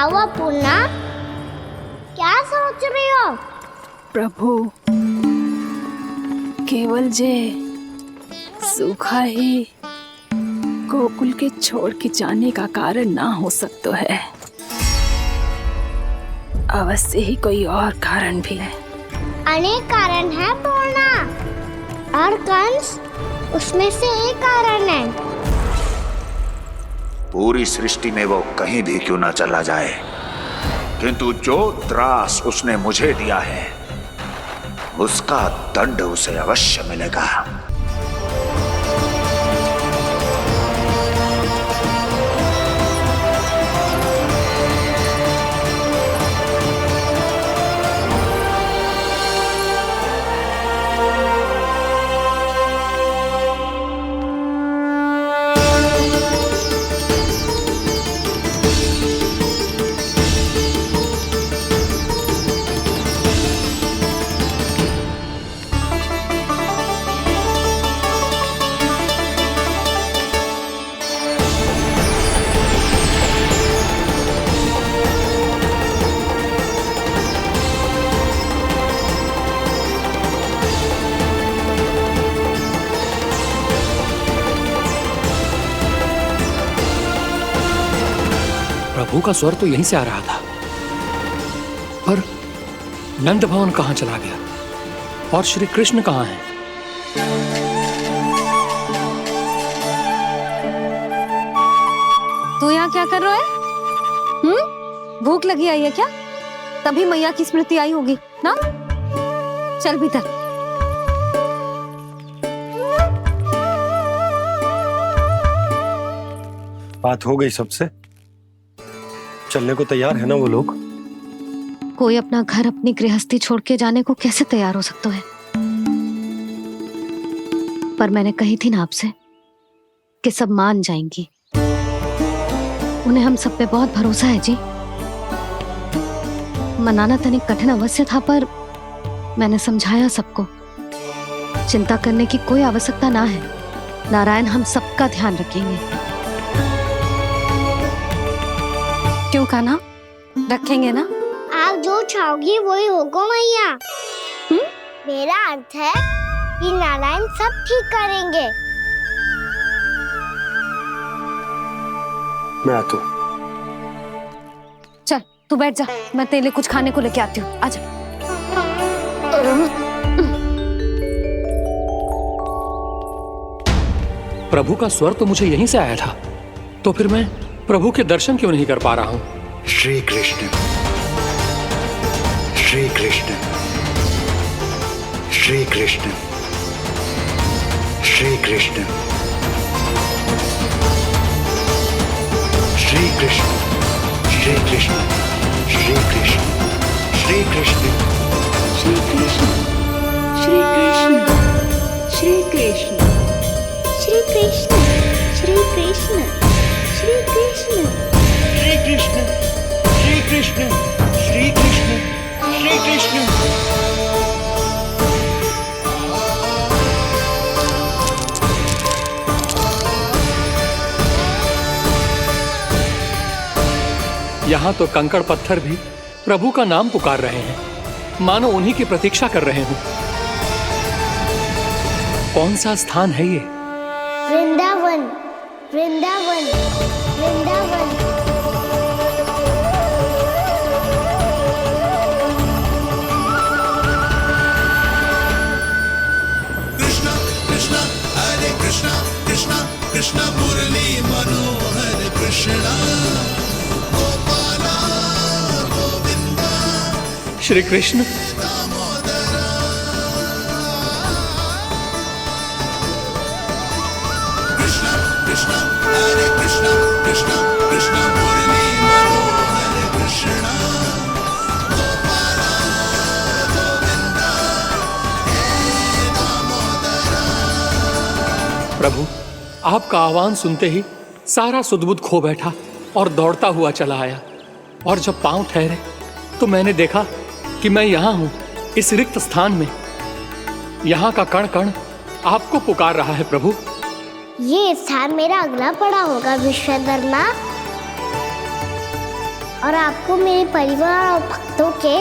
हुआ पूर्णा? क्या सोच रही हो? प्रभु, केवल जे सूखा ही गोकुल के छोड़ के जाने का कारण ना हो सकता है, अवश्य ही कोई और कारण भी है। अनेक कारण है पूर्णा, और कंस उसमें से एक कारण है। पूरी सृष्टि में वो कहीं भी क्यों ना चला जाए, किंतु जो त्रास उसने मुझे दिया है उसका दंड उसे अवश्य मिलेगा। प्रभु का स्वर तो यहीं से आ रहा था, पर नंद भवन कहां चला गया और श्री कृष्ण कहां हैं? तू यहाँ क्या कर रहा है? भूख लगी आई है क्या? तभी मैया की स्मृति आई होगी ना? चल भीतर। बात हो गई सबसे? चलने को तैयार है ना वो लोग? कोई अपना घर, अपनी गृहस्थी छोड़ के जाने को कैसे तैयार हो सकता है? पर मैंने कही थी ना आपसे कि सब मान जाएंगी। उन्हें हम सब पे बहुत भरोसा है जी। मनाना तनिक कठिन अवश्य था, पर मैंने समझाया सबको। चिंता करने की कोई आवश्यकता ना है। नारायण हम सबका ध्यान रखेंगे। क्यों कान्हा, रखेंगे ना? आप जो चाहोगी वही होगा मैया। मेरा अर्थ है कि नारायण सब ठीक करेंगे। मैं आता हूँ। चल तू बैठ जा, मैं तेरे लिए कुछ खाने को लेके आती हूँ। आजा। प्रभु का स्वर तो मुझे यहीं से आया था, तो फिर मैं प्रभु के दर्शन क्यों नहीं कर पा रहा हूँ? श्री कृष्ण, श्री कृष्ण, श्री कृष्ण, श्री कृष्ण, श्री कृष्ण, श्री कृष्ण, श्री कृष्ण, श्री कृष्ण, श्री कृष्ण, श्री कृष्ण, श्री कृष्ण, श्री कृष्ण, श्री कृष्ण, श्री कृष्ण, श्री कृष्ण, श्री कृष्ण, श्री कृष्ण, श्री कृष्ण। यहाँ तो कंकड़ पत्थर भी प्रभु का नाम पुकार रहे हैं, मानो उन्हीं की प्रतीक्षा कर रहे हों। कौन सा स्थान है ये? वृंदावन, वृंदावन, वृंदावन। कृष्णा कृष्णा हरे कृष्णा, कृष्णा कृष्णा मुरली मनोहर कृष्णा, गोपाला गोविंदा श्री कृष्ण, दामोदरा। कृष्णा कृष्णा हरे कृष्णा, कृष्णा कृष्णा मुरली मनोहर कृष्णा, गोपाला गोविंदा हे दामोदरा। प्रभु आपका आह्वान सुनते ही सारा सुध-बुध खो बैठा और दौड़ता हुआ चला आया, और जब पांव ठहरे तो मैंने देखा कि मैं यहाँ हूँ, इस रिक्त स्थान में। यहाँ का कण कण आपको पुकार रहा है प्रभु। ये स्थान मेरा अगला पड़ा होगा विश्वकर्मा। और आपको मेरे परिवार और भक्तों के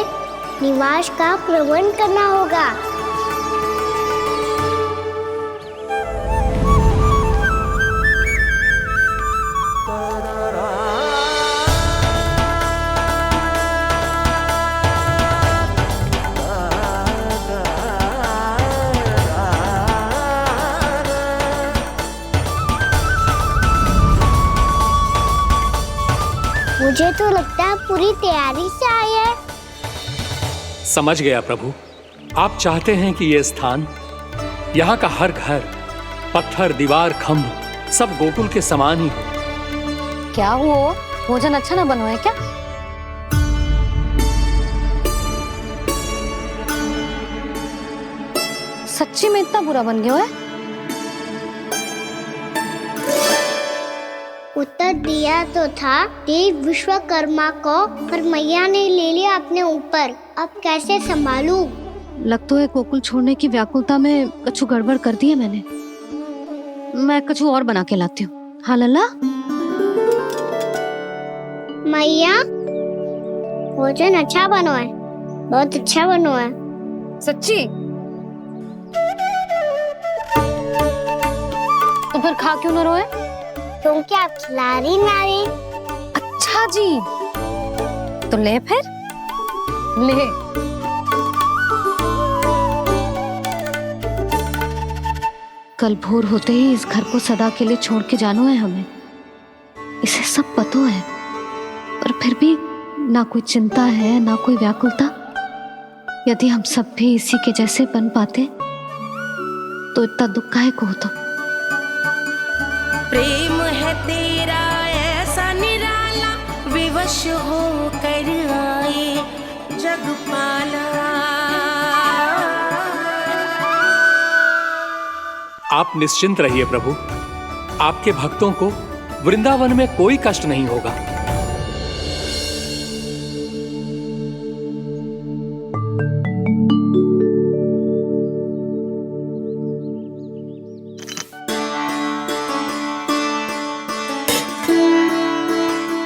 निवास का प्रबंध करना होगा। मुझे तो लगता है पूरी तैयारी से आए हैं। समझ गया प्रभु। आप चाहते हैं कि यह स्थान, यहाँ का हर घर, पत्थर, दीवार, खम्भ सब गोकुल के समान ही हो। क्या हुआ? भोजन अच्छा ना बनो है क्या? सच्ची में इतना बुरा बन गया है? उत्तर दिया तो था देव विश्वकर्मा को, पर मैया ने ले लिया अपने ऊपर। अब कैसे संभालूं? लगता है गोकुल छोड़ने की व्याकुलता में कछु गड़बड़ कर दी है मैंने। मैं कछु और बना के लाती हूँ। हाँ लल्ला? मैया, भोजन अच्छा बनो है, बहुत अच्छा बनो है। सच्ची? तो फिर खा क्यों न रोए? तुम क्या खिला रही नारी? अच्छा जी, तो ले फिर ले। कल भोर होते ही इस घर को सदा के लिए छोड़ के जाना है हमें। इसे सब पता है, पर फिर भी ना कोई चिंता है ना कोई व्याकुलता। यदि हम सब भी इसी के जैसे बन पाते तो इतना दुख काहे को होता। प्रेम है तेरा ऐसा निराला, विवश हो कर आए जगपाला। आप निश्चिंत रहिए प्रभु, आपके भक्तों को वृंदावन में कोई कष्ट नहीं होगा।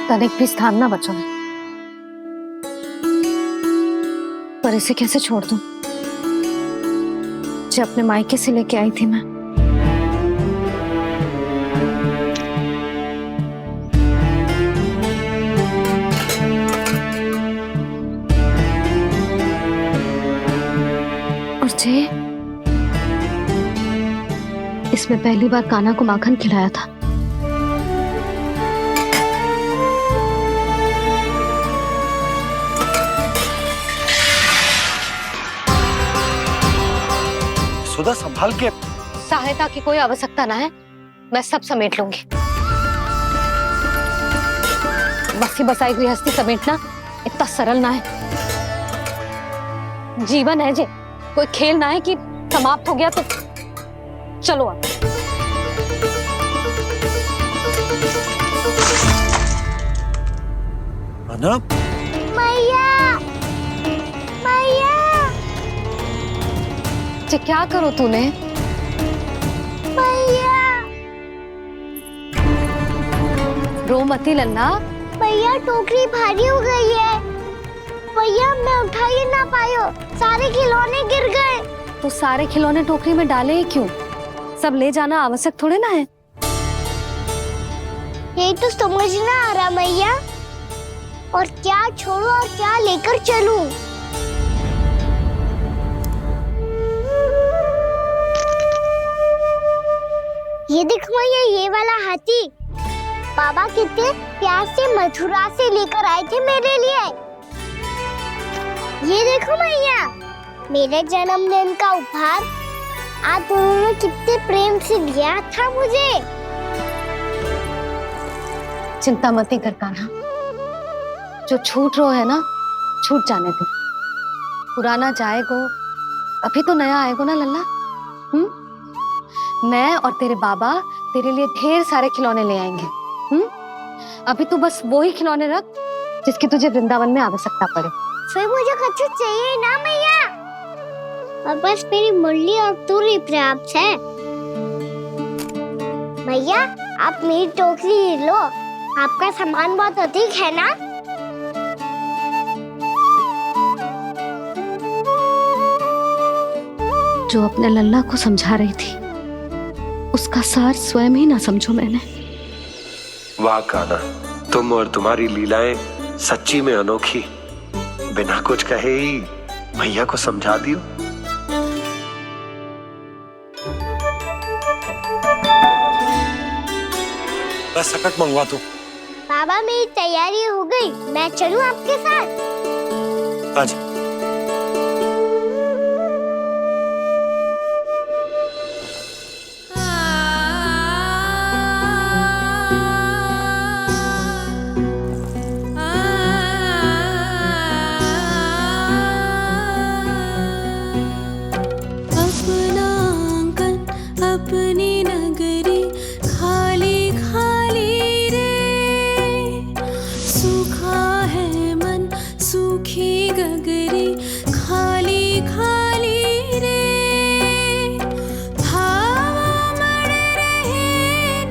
तनिक भी स्थान ना बचो है, पर इसे कैसे छोड़ दूं जो अपने मायके से लेके आई थी मैं। और जे इसमें पहली बार कान्हा को माखन खिलाया था। सुधा संभाल के। सहायता की कोई आवश्यकता ना है, मैं सब समेट लूंगी। बसी बसाई हुई हस्ती समेटना इतना सरल ना है। जीवन है जे, कोई खेल ना है कि समाप्त हो गया तो चलो अब। अना? मैया, मैया, जे क्या करो तूने? मैया, रो मती लल्ला। भैया टोकरी भारी हो गई है। भैया मैं उठा ही ना पायो, सारे खिलौने गिर गए। तो सारे खिलौने टोकरी में डाले ही क्यों? सब ले जाना आवश्यक थोड़े ना है। यही तो समझ ना आ रहा मैया, और क्या छोड़ू और क्या लेकर चलूं? ये देख मैया, ये वाला हाथी बाबा कितने प्यार से मथुरा से लेकर आए थे मेरे लिए। ये देखो मैया, मेरे जन्मदिन का उपहार आप दोनों ने कितने प्रेम से दिया था मुझे। चिंता मत कर कान्हा, जो छूट रो है ना छूट जाने दे। पुराना जाएगो, अभी तो नया आएगो ना लल्ला। मैं और तेरे बाबा तेरे लिए ढेर सारे खिलौने ले आएंगे। अभी तू बस वो ही खिलौने रख जिसकी तुझे वृंदावन में आवश्यकता पड़े। फिर मुझे कच्चू चाहिए ना मैया, और बस मेरी मुरली और तुरी पर्याप्त है। भैया आप मेरी टोकरी लो, आपका सामान बहुत अधिक है ना। जो अपने लल्ला को समझा रही थी उसका सार स्वयं ही ना समझो मैंने। वाह कान्हा, तुम और तुम्हारी लीलाएं सच्ची में अनोखी। बिना कुछ कहे ही भैया को समझा दियो। बस सकट मंगवा दो। बाबा मेरी तैयारी हो गई, मैं चलूं आपके साथ? आजा। अपना आंगन अपनी नगरी खाली खाली रे, सूखा है मन सूखी गगरी खाली खाली रे, हवा मर रहे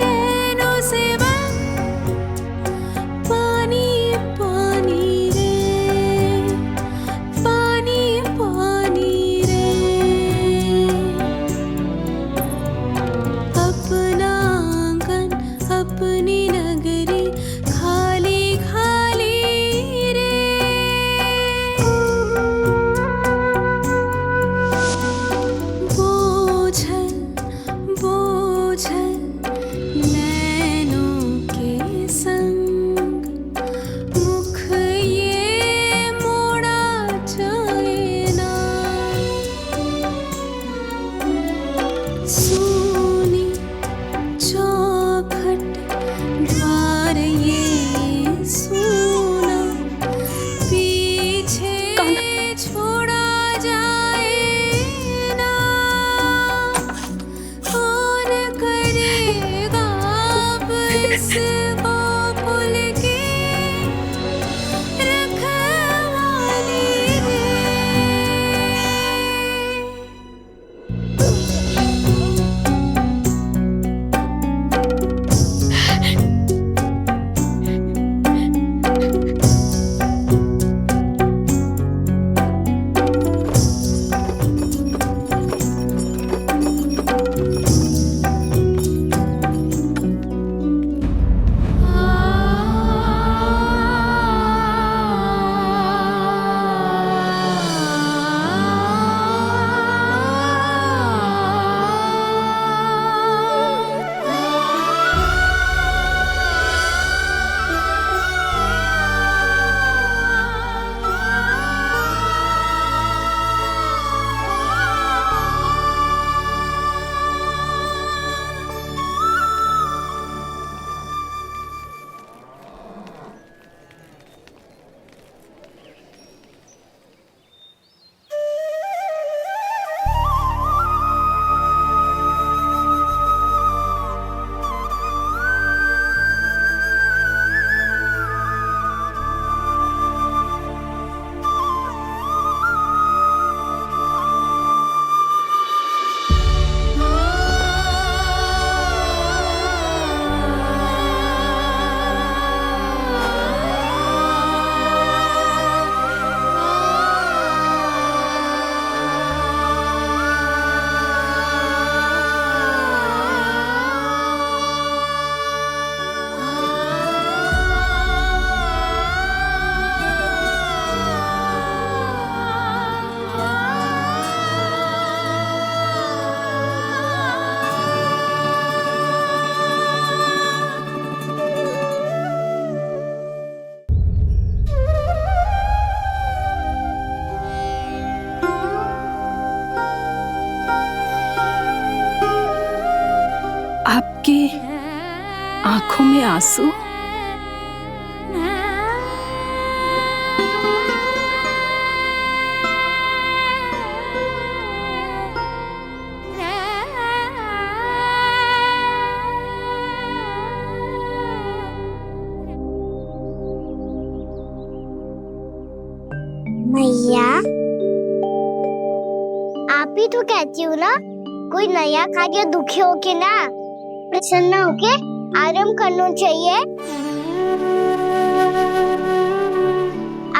नैनों से बन पानी पानी रे, पानी पानी रे। अपना आंगन अपनी नगरी खाली खाली रे। बोझल बोझल नैनों के संग मुख ये मोड़ा जाए ना, सूनी चौखट द्वार ये सूना पीछे छोड़ा जाए ना, कौन करेगा अब इस गोकुल की रखवाली रे। आपके आंखों में आंसू? मैया, आप ही तो कहती हो ना, कोई नया कार्य दुखी होके ना प्रसन्न होके आराम करना चाहिए।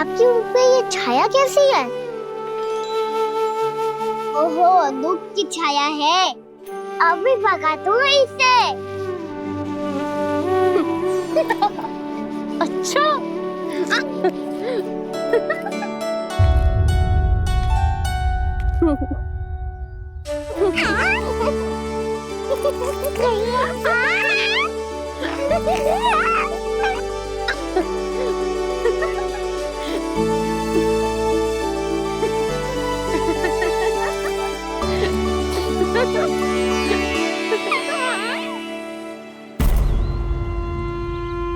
आपकी मुंह पे ये छाया कैसी है? ओहो, दुख की छाया है। अभी भगा दूं इसे। अच्छा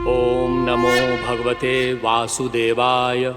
ओम नमो भगवते वासुदेवाय।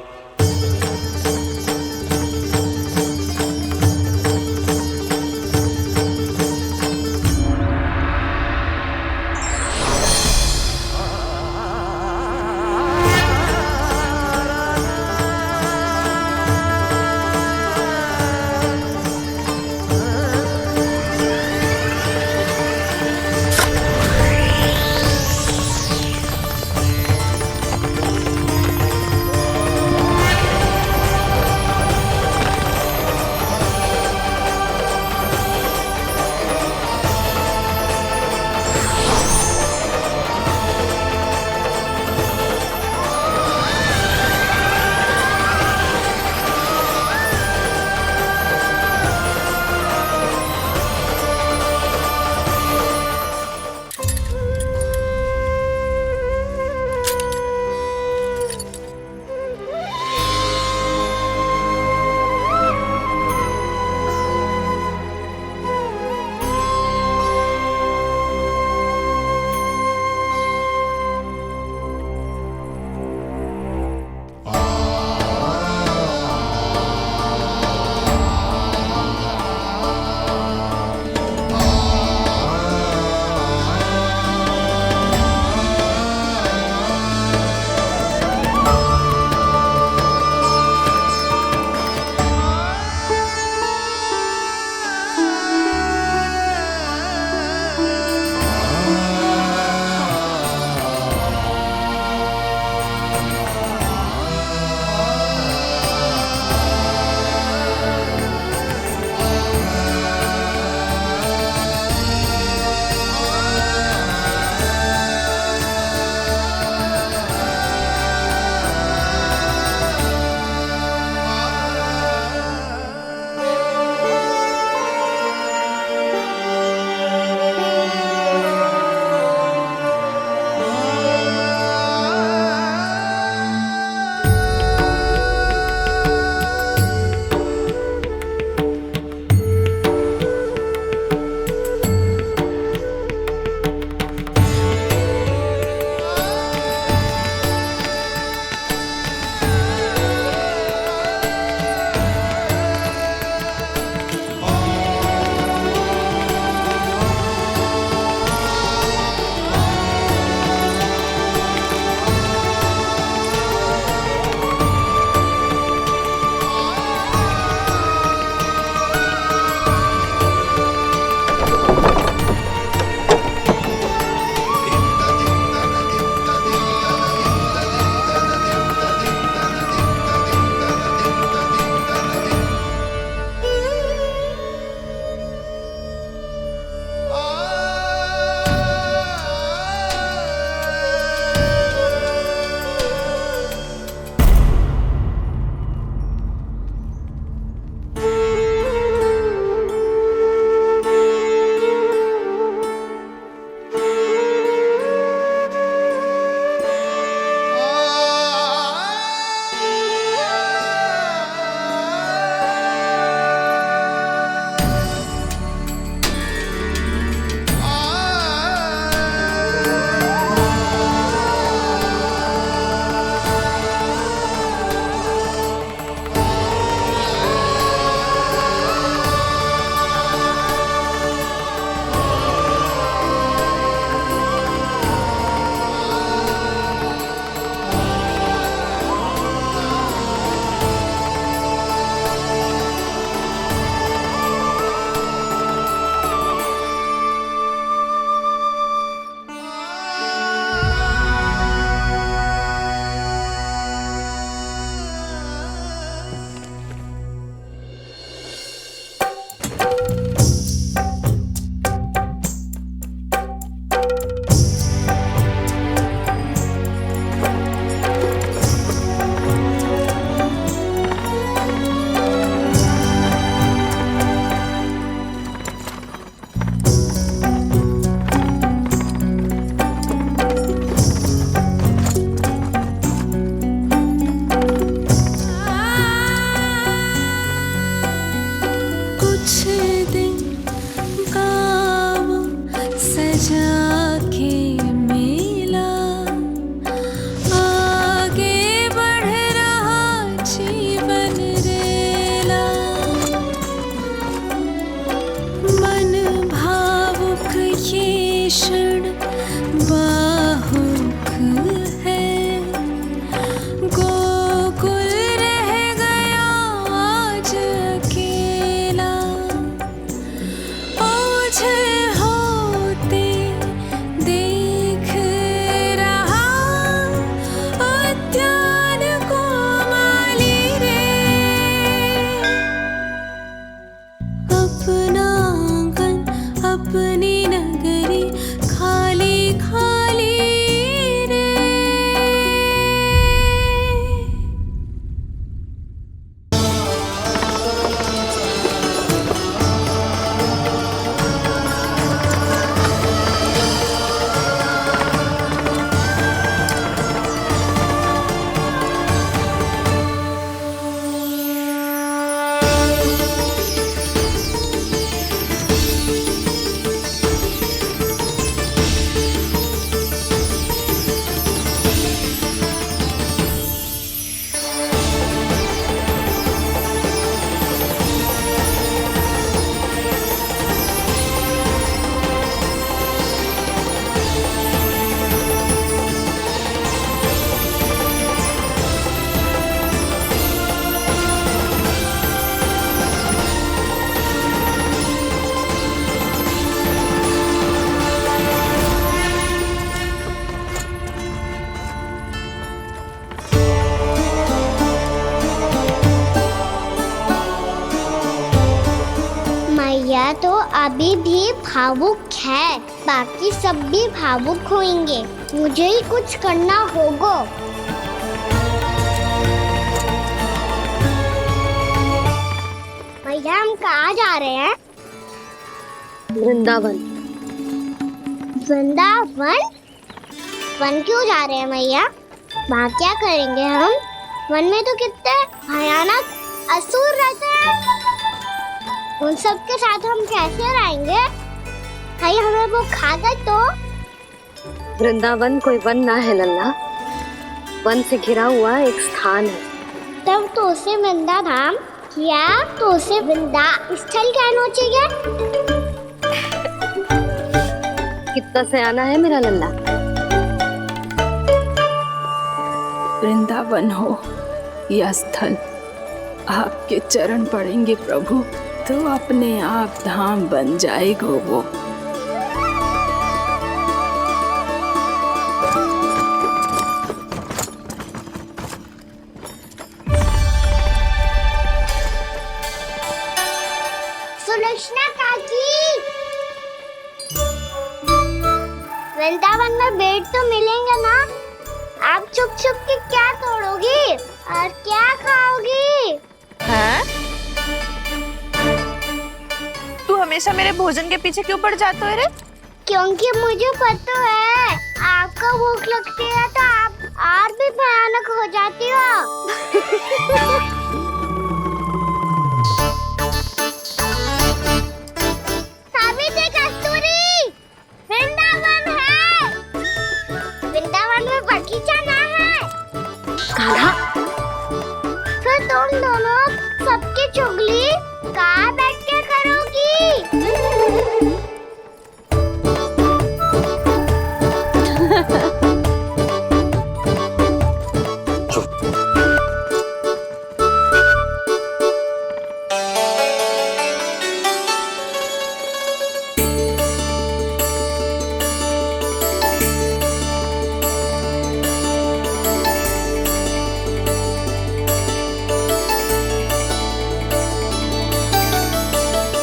अभी भी भावुक है, बाकी सब भी भावुक होंगे। मुझे ही कुछ करना होगा। भैया हम कहाँ जा रहे हैं? वृंदावन। वृंदावन? वन क्यों जा रहे हैं भैया? वहाँ क्या करेंगे हम? वन में तो कितने भयानक असुर रहते हैं। उन सब के साथ हम कैसे रहेंगे? कहीं हमें वो खा गए तो? वृंदावन कोई वन ना है लल्ला, वन से घिरा हुआ एक स्थान है। तब तो उसे वृंदा धाम या तो उसे वृंदा स्थल कहना चाहिए। कितना सयाना है मेरा लल्ला। वृंदावन हो या स्थल, आपके चरण पड़ेंगे प्रभु तो अपने आप धाम बन जाएगा वो। सुलक्षणा काकी, वृंदावन में बेड तो मिलेंगे ना? आप छुप छुप के क्या तोड़ोगी और क्या खाओगी? हाँ? तू हमेशा मेरे भोजन के पीछे क्यों पड़ जाते हो रे? क्योंकि मुझे पता है आपको भूख लगती है तो आप और भी भयानक हो जाती हो। सावित्री कस्तूरी, वृंदावन है। वृंदावन में बगीचा ना है। कान्हा, फिर तुम दोनों सबकी चुगली कहाँ बैठ के करोगी?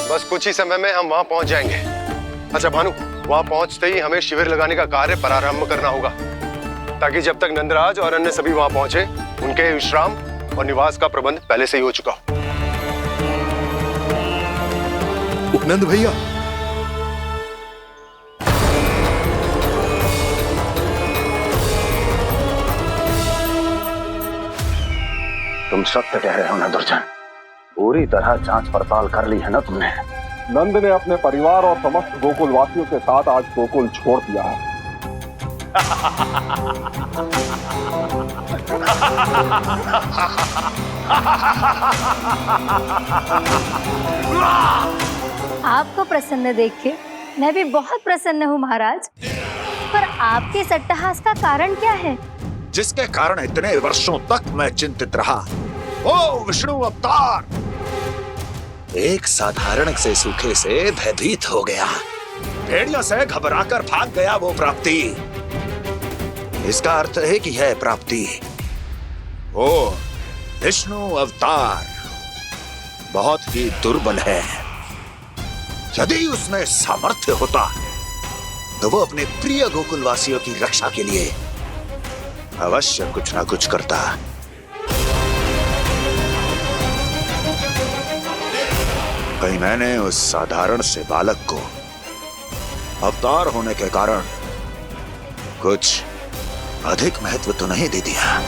बस कुछ ही समय में हम वहां पहुंच जाएंगे। अच्छा भानु, वहां पहुंचते ही हमें शिविर लगाने का कार्य प्रारंभ करना होगा, ताकि जब तक नंदराज और अन्य सभी वहां पहुंचे उनके विश्राम और निवास का प्रबंध पहले से ही हो चुका हो। उपनंद भैया, तुम सत्य कह रहे हो ना दुर्जन? पूरी तरह जांच पड़ताल कर ली है ना तुमने? नंद ने अपने परिवार और समस्त गोकुल वासियों के साथ आज गोकुल छोड़ दिया है। आपको प्रसन्न देख के मैं भी बहुत प्रसन्न हूँ महाराज, पर आपके इस अट्टहास का कारण क्या है? जिसके कारण इतने वर्षों तक मैं चिंतित रहा, ओ विष्णु अवतार। एक साधारण से सूखे से भयभीत हो गया, भेड़ियों से घबराकर भाग गया वो प्राप्ति। इसका अर्थ है कि यह प्राप्ति वो विष्णु अवतार बहुत ही दुर्बल है। यदि उसमें सामर्थ्य होता तो वो अपने प्रिय गोकुलवासियों की रक्षा के लिए अवश्य कुछ ना कुछ करता। कहीं मैंने उस साधारण से बालक को अवतार होने के कारण कुछ अधिक महत्व तो नहीं दे दिया।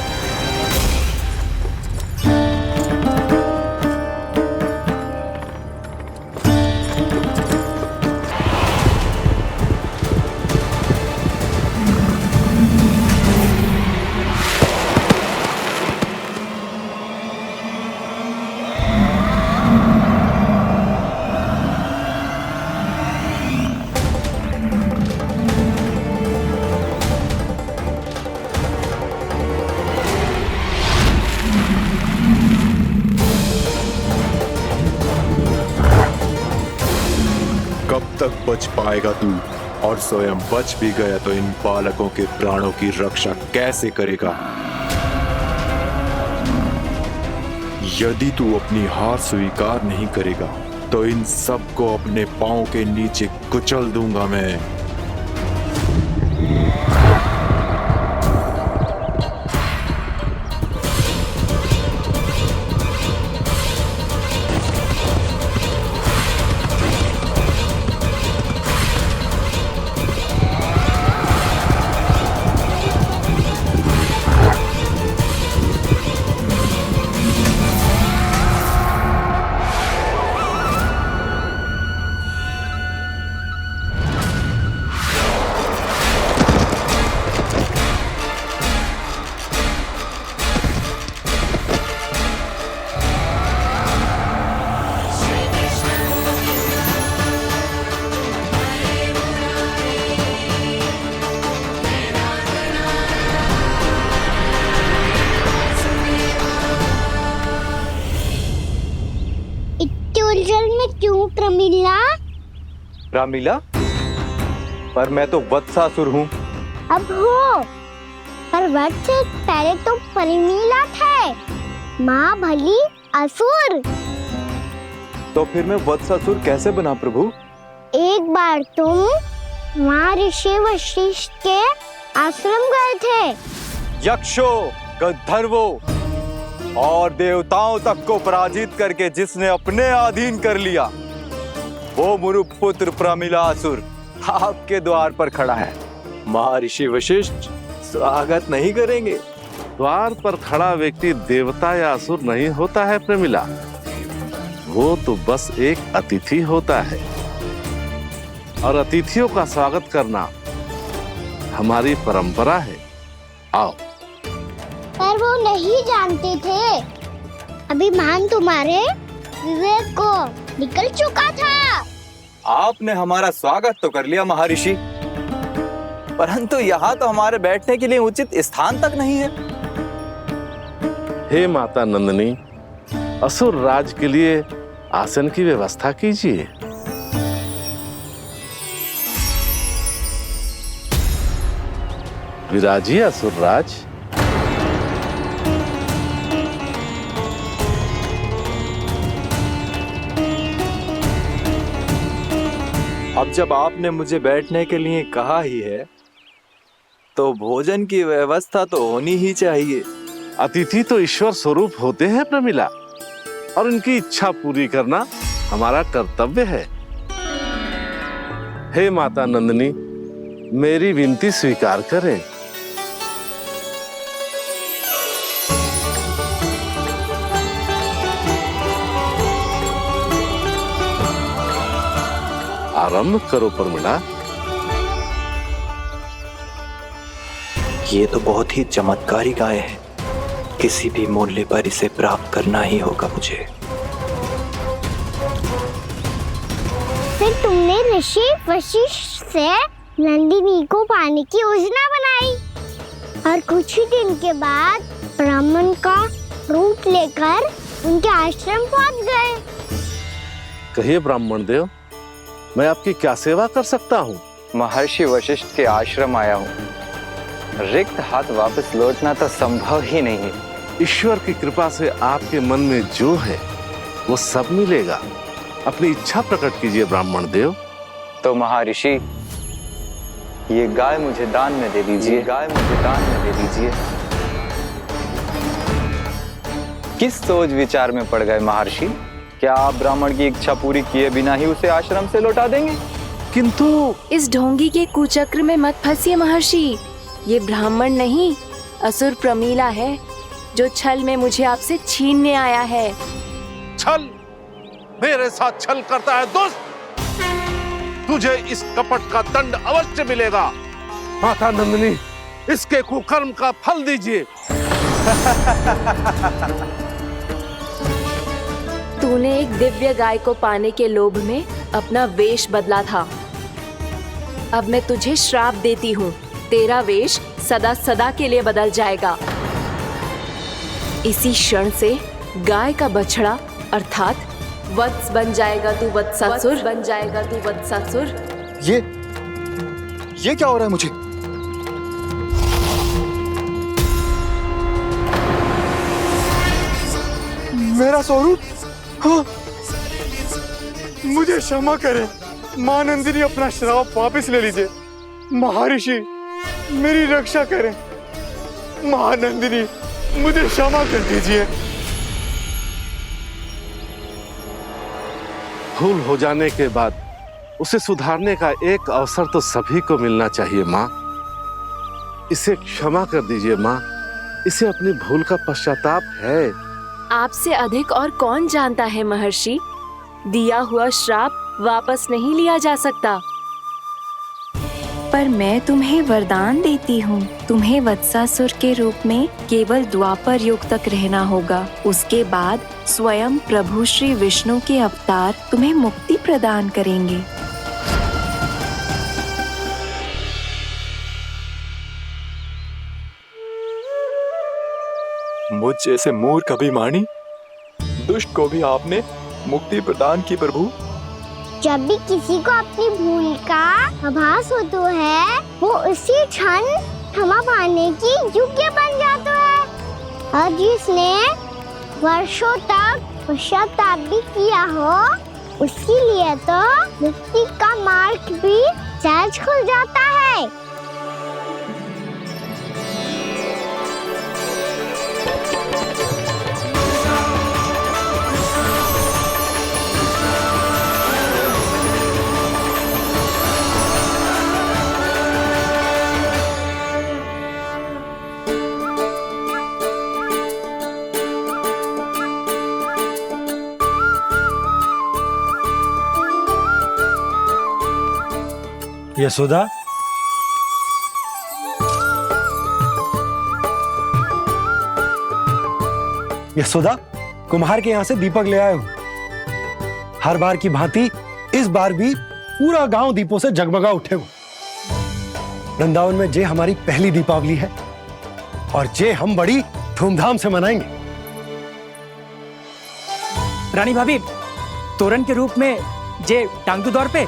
तक बच पाएगा तू, और स्वयं बच भी गया तो इन बालकों के प्राणों की रक्षा कैसे करेगा? यदि तू अपनी हार स्वीकार नहीं करेगा तो इन सबको अपने पांव के नीचे कुचल दूंगा मैं। उलझन में क्यों प्रमिला? रामीला, पर मैं तो वत्सासुर हूँ। अब हो, पर वत्स से पहले तो प्रमिला थे, माँ भली असुर। तो फिर मैं वत्सासुर कैसे बना प्रभु? एक बार तुम वहाँ ऋषि वशिष्ठ के आश्रम गए थे। यक्षो, गंधर्वों और देवताओं तक को पराजित करके जिसने अपने अधीन कर लिया, वो मुरुपुत्र प्रमिलासुर आपके द्वार पर खड़ा है। महर्षि वशिष्ठ स्वागत नहीं करेंगे। द्वार पर खड़ा व्यक्ति देवता या असुर नहीं होता है प्रमिला, वो तो बस एक अतिथि होता है, और अतिथियों का स्वागत करना हमारी परंपरा है। आओ। पर वो नहीं जानते थे, अभिमान तुम्हारे विवेक को निकल चुका था। आपने हमारा स्वागत तो कर लिया महर्षि, परंतु यहाँ तो हमारे बैठने के लिए उचित स्थान तक नहीं है। हे माता नंदिनी, असुर राज के लिए आसन की व्यवस्था कीजिए। विराजिए असुर राज। अब जब आपने मुझे बैठने के लिए कहा ही है, तो भोजन की व्यवस्था तो होनी ही चाहिए। अतिथि तो ईश्वर स्वरूप होते हैं प्रमिला, और उनकी इच्छा पूरी करना हमारा कर्तव्य है। हे माता नंदिनी, मेरी विनती स्वीकार करें। आरंभ करो प्रमिला। ये तो बहुत ही चमत्कारी गाय है, किसी भी मूल्य पर इसे प्राप्त करना ही होगा मुझे। फिर तुमने ऋषि वशिष्ठ से नंदिनी को पाने की योजना बनाई, और कुछ ही दिन के बाद ब्राह्मण का रूप लेकर उनके आश्रम पहुंच गए। कहिए ब्राह्मण देव, मैं आपकी क्या सेवा कर सकता हूँ? महर्षि वशिष्ठ के आश्रम आया हूँ। रिक्त हाथ वापस लौटना तो संभव ही नहीं है। ईश्वर की कृपा से आपके मन में जो है वो सब मिलेगा। अपनी इच्छा प्रकट कीजिए ब्राह्मण देव। तो महर्षि, ये गाय मुझे दान में दे दीजिए। गाय मुझे दान में दे दीजिए। किस सोच विचार में पड़ गए महर्षि? क्या आप ब्राह्मण की इच्छा पूरी किए बिना ही उसे आश्रम से लौटा देंगे? किंतु इस ढोंगी के कुचक्र में मत फंसिए महर्षि। ये ब्राह्मण नहीं, असुर प्रमिला है, जो छल में मुझे आपसे छीनने आया है। छल? मेरे साथ छल करता है दुष्ट? तुझे इस कपट का दंड अवश्य मिलेगा। माता नंदिनी, इसके कुकर्म का फल दीजिए। तूने एक दिव्य गाय को पाने के लोभ में अपना वेश बदला था। अब मैं तुझे श्राप देती हूँ, तेरा वेश सदा सदा के लिए बदल जाएगा। इसी क्षण से गाय का बछड़ा अर्थात वत्स बन जाएगा तू वत्सासुर। बन जाएगा तू वत्सासुर। ये क्या हो रहा है मुझे? मेरा स्वरूप? हाँ। मुझे क्षमा करें। महानंदिनी, अपना श्राप वापस ले लीजिए। महर्षि, मेरी रक्षा करें। महानंदिनी, मुझे क्षमा कर दीजिए। भूल हो जाने के बाद उसे सुधारने का एक अवसर तो सभी को मिलना चाहिए माँ। इसे क्षमा कर दीजिए माँ। इसे अपनी भूल का पश्चाताप है। आपसे अधिक और कौन जानता है महर्षि, दिया हुआ श्राप वापस नहीं लिया जा सकता। पर मैं तुम्हें वरदान देती हूँ, तुम्हें वत्सासुर के रूप में केवल द्वापर युग तक रहना होगा। उसके बाद स्वयं प्रभु श्री विष्णु के अवतार तुम्हें मुक्ति प्रदान करेंगे। मुझ जैसे मूर्ख अभिमानी दुष्ट को भी आपने मुक्ति प्रदान की प्रभु। जब भी किसी को अपनी भूल का आभास होता है, वो उसी क्षण क्षमा पाने की योग्य बन जाता है। और जिसने वर्षों तक पश्चाताप भी किया हो, उसके लिए तो मुक्ति का मार्ग भी सहज खुल जाता है। यशोदा, यशोदा, कुम्हार के यहाँ से दीपक ले आया हूँ। हर बार की भांति इस बार भी पूरा गांव दीपों से जगमगा उठे हो। वृंदावन में जे हमारी पहली दीपावली है और जे हम बड़ी धूमधाम से मनाएंगे। रानी भाभी, तोरण के रूप में जे टांग दो दौर पे।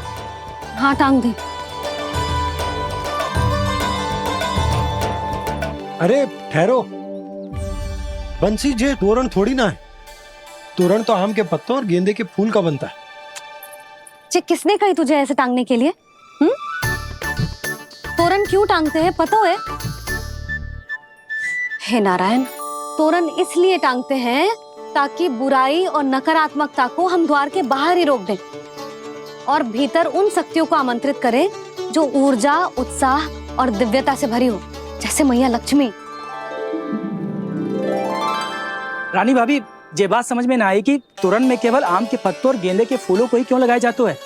हाँ, टांग दे। अरे ठहरो बंसी, जे तोरण थोड़ी ना है। तोरण तो आम के पत्तों और गेंदे के फूल का बनता है। जे किसने कही तुझे ऐसे टांगने के लिए? तोरण क्यों टांगते हैं पता है? हे नारायण, तोरण इसलिए टांगते हैं ताकि बुराई और नकारात्मकता को हम द्वार के बाहर ही रोक दें और भीतर उन शक्तियों को आमंत्रित करें जो ऊर्जा, उत्साह और दिव्यता से भरी हो, जैसे मैया लक्ष्मी। रानी भाभी, ये बात समझ में ना आई कि तोरण में केवल आम के पत्तों और गेंदे के फूलों को ही क्यों लगाया जाता है?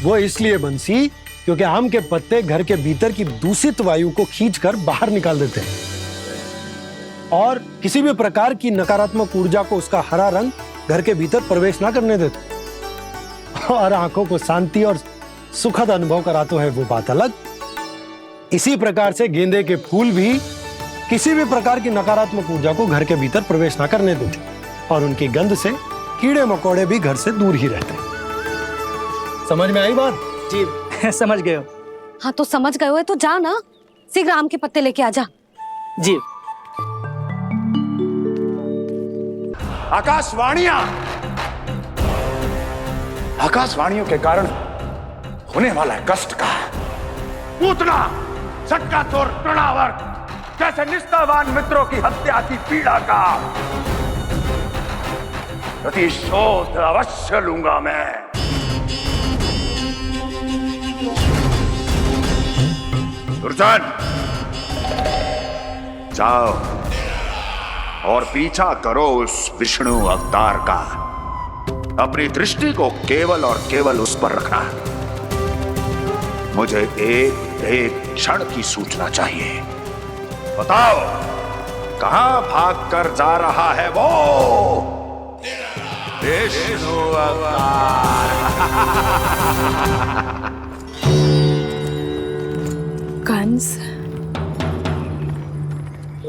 वो इसलिए बंसी, क्योंकि आम के पत्ते घर के भीतर की दूषित वायु को खींचकर बाहर निकाल देते हैं और किसी भी प्रकार की नकारात्मक ऊर्जा को उसका हरा रंग घर के भीतर प्रवेश ना करने देते और आंखों को शांति और सुखद अनुभव कराते है, वो बात अलग। इसी प्रकार से गेंदे के फूल भी किसी भी प्रकार की नकारात्मक ऊर्जा को घर के भीतर प्रवेश ना करने देते और उनकी गंध से कीड़े मकोड़े भी घर से दूर ही रहते हैं। समझ में आई बात? जी समझ गए हो। हाँ तो समझ गए हो तो जा ना, शीघ्र आम के पत्ते लेके आ जा। जी। आकाशवाणियों के कारण होने वाला कष्ट का पूतना सटका तोर तृणावर, जैसे निष्ठावान मित्रों की हत्या की पीड़ा का प्रतिशोध अवश्य लूंगा मैं। दुर्जन, जाओ और पीछा करो उस विष्णु अवतार का। अपनी दृष्टि को केवल और केवल उस पर रखना। मुझे एक क्षण की सूचना चाहिए। बताओ, कहां भागकर जा रहा है वो विष्णु अवतार? कंस,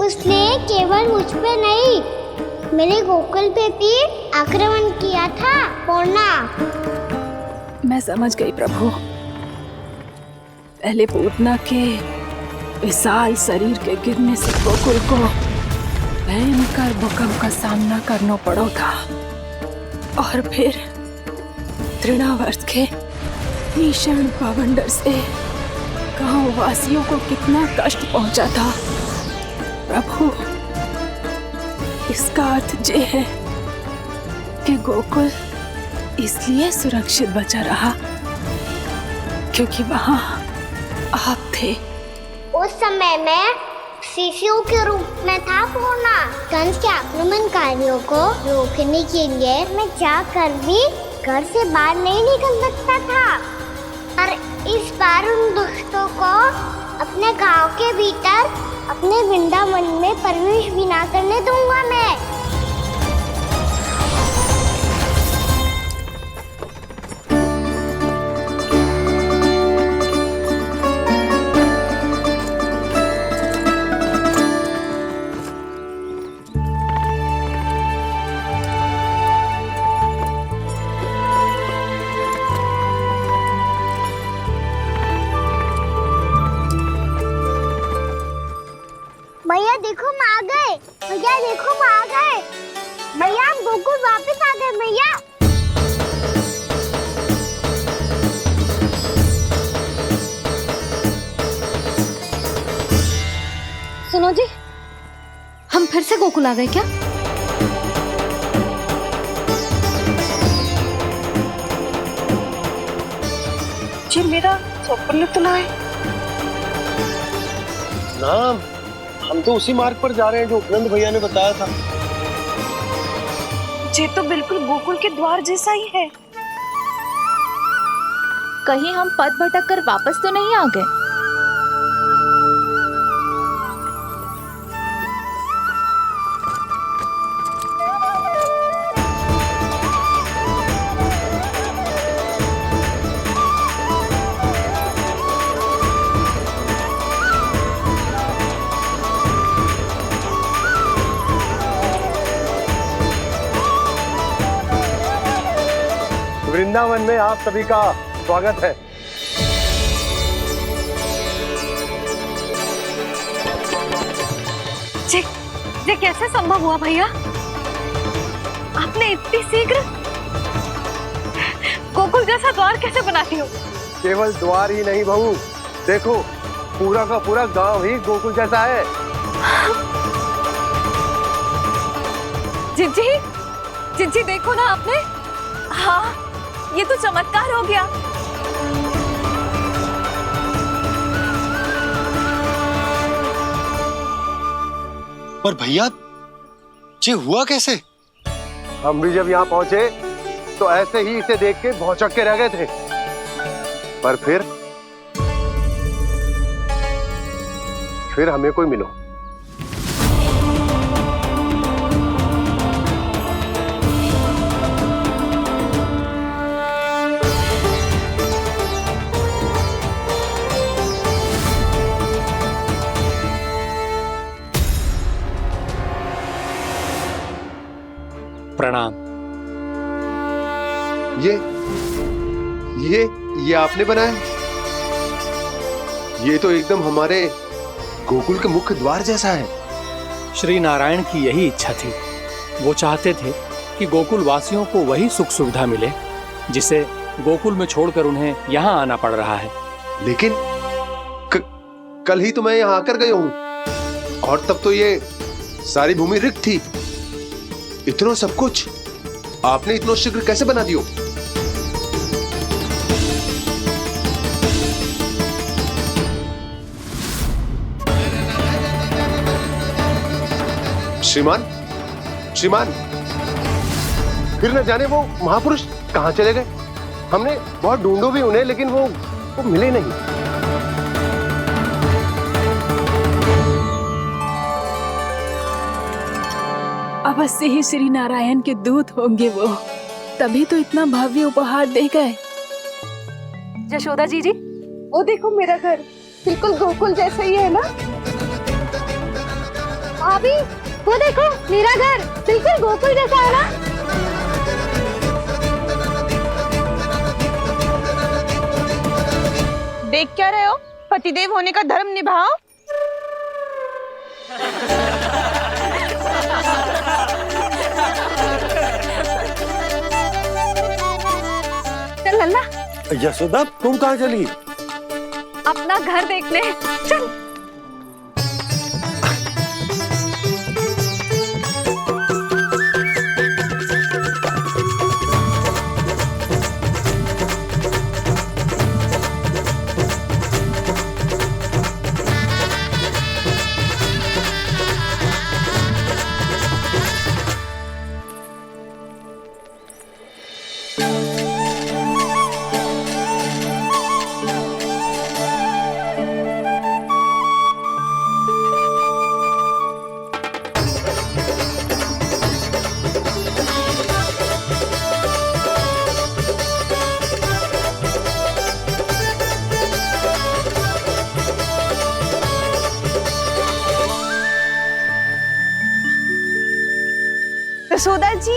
उसने केवल मुझ पे नहीं, मेरे गोकुल पे भी आक्रमण किया था। पूर्णा, मैं समझ गई प्रभु। पहले पूतना के विशाल शरीर के गिरने से गोकुल को भयंकर भूकंप का सामना करना पड़ा था और फिर तृणावर्त के भीषण पावंडर से गांव वासियों को कितना कष्ट पहुंचा था प्रभु। इसका अर्थ ये है कि गोकुल इसलिए सुरक्षित बचा रहा क्योंकि वहां आप थे। उस समय में शिशुओं के रूप में था पूर्णा। कंस के आक्रमणकारियों को रोकने के लिए मैं जाकर भी घर से बाहर नहीं निकल सकता था, और इस बार उन दुष्टों को अपने गांव के भीतर अपने वृंदावन में प्रवेश भी ना करने दूंगा मैं। भैया देखो हम आ गए, भैया देखो हम आ गए, भैया हम गोकुल वापस आ गए भैया। सुनो जी, हम फिर से गोकुल आ गए क्या? जी मेरा स्वप्न तो ना है ना, हम तो उसी मार्ग पर जा रहे हैं जो उपनंद भैया ने बताया था। ये तो बिल्कुल गोकुल के द्वार जैसा ही है। कहीं हम पथ भटक कर वापस तो नहीं आ गए? वृंदावन में आप सभी का स्वागत है। ये कैसे संभव हुआ भैया? आपने इतनी शीघ्र गोकुल जैसा द्वार कैसे बनाती हो? केवल द्वार ही नहीं बहू, देखो पूरा का पूरा गांव ही गोकुल जैसा है। जिज्जी, जिज्जी देखो ना आपने। हाँ, ये तो चमत्कार हो गया। पर भैया ये हुआ कैसे? हम भी जब यहाँ पहुंचे तो ऐसे ही इसे देख के भौचक के रह गए थे, पर फिर हमें कोई मिलो। प्रणाम। ये आपने बनाया? ये तो एकदम हमारे गोकुल के मुख्य द्वार जैसा है। श्री नारायण की यही इच्छा थी। वो चाहते थे कि गोकुल वासियों को वही सुख सुविधा मिले जिसे गोकुल में छोड़कर उन्हें यहाँ आना पड़ रहा है। लेकिन कल ही तो मैं यहाँ आकर गया हूँ, और तब तो ये सारी भूमि रिक्त थी। इतना सब कुछ आपने इतना शीघ्र कैसे बना दियो? श्रीमान, फिर न जाने वो महापुरुष कहाँ चले गए। हमने बहुत ढूंढो भी उन्हें, लेकिन वो मिले नहीं। अवश्य ही श्री नारायण के दूत होंगे वो, तभी तो इतना भव्य उपहार दे गए। यशोदा जी, वो देखो मेरा घर बिल्कुल गोकुल जैसा ही है ना? भाभी वो देखो मेरा घर बिल्कुल गोकुल जैसा है ना? देख क्या रहे हो? पतिदेव होने का धर्म निभाओ। यशोदा तुम कहाँ चली? अपना घर देखने। चल। यशोदा जी,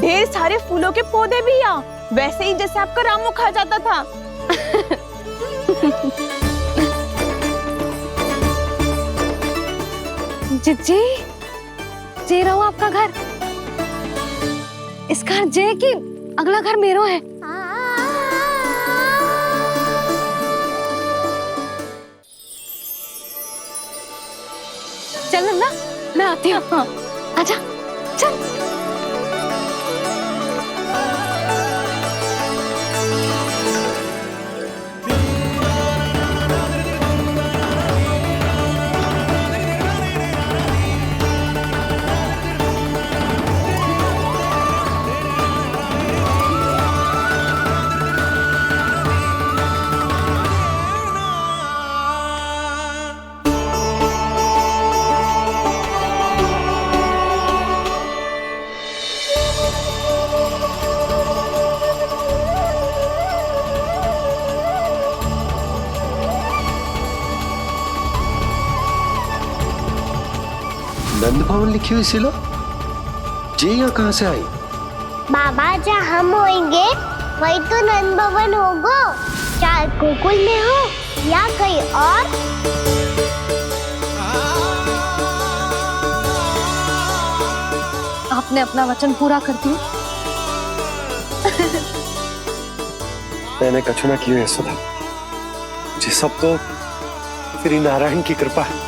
ढेर सारे फूलों के पौधे भी यहाँ, वैसे ही जैसे आपका रामू खा जाता था। जी जे रहो आपका घर। इस घर जे की अगला घर मेरो है। चल ना, मैं आती हूँ। हाँ, आजा चल। नंद भवन लिखी हुई सिलो, जी यहाँ कहाँ से आई? बाबा जहाँ हम होंगे वही तो नंद भवन होगा, चाहे गोकुल में हो या कहीं और। आपने अपना वचन पूरा कर दिया। मैंने कछु ना किया यशोदा, ये सब तो श्री नारायण की कृपा है।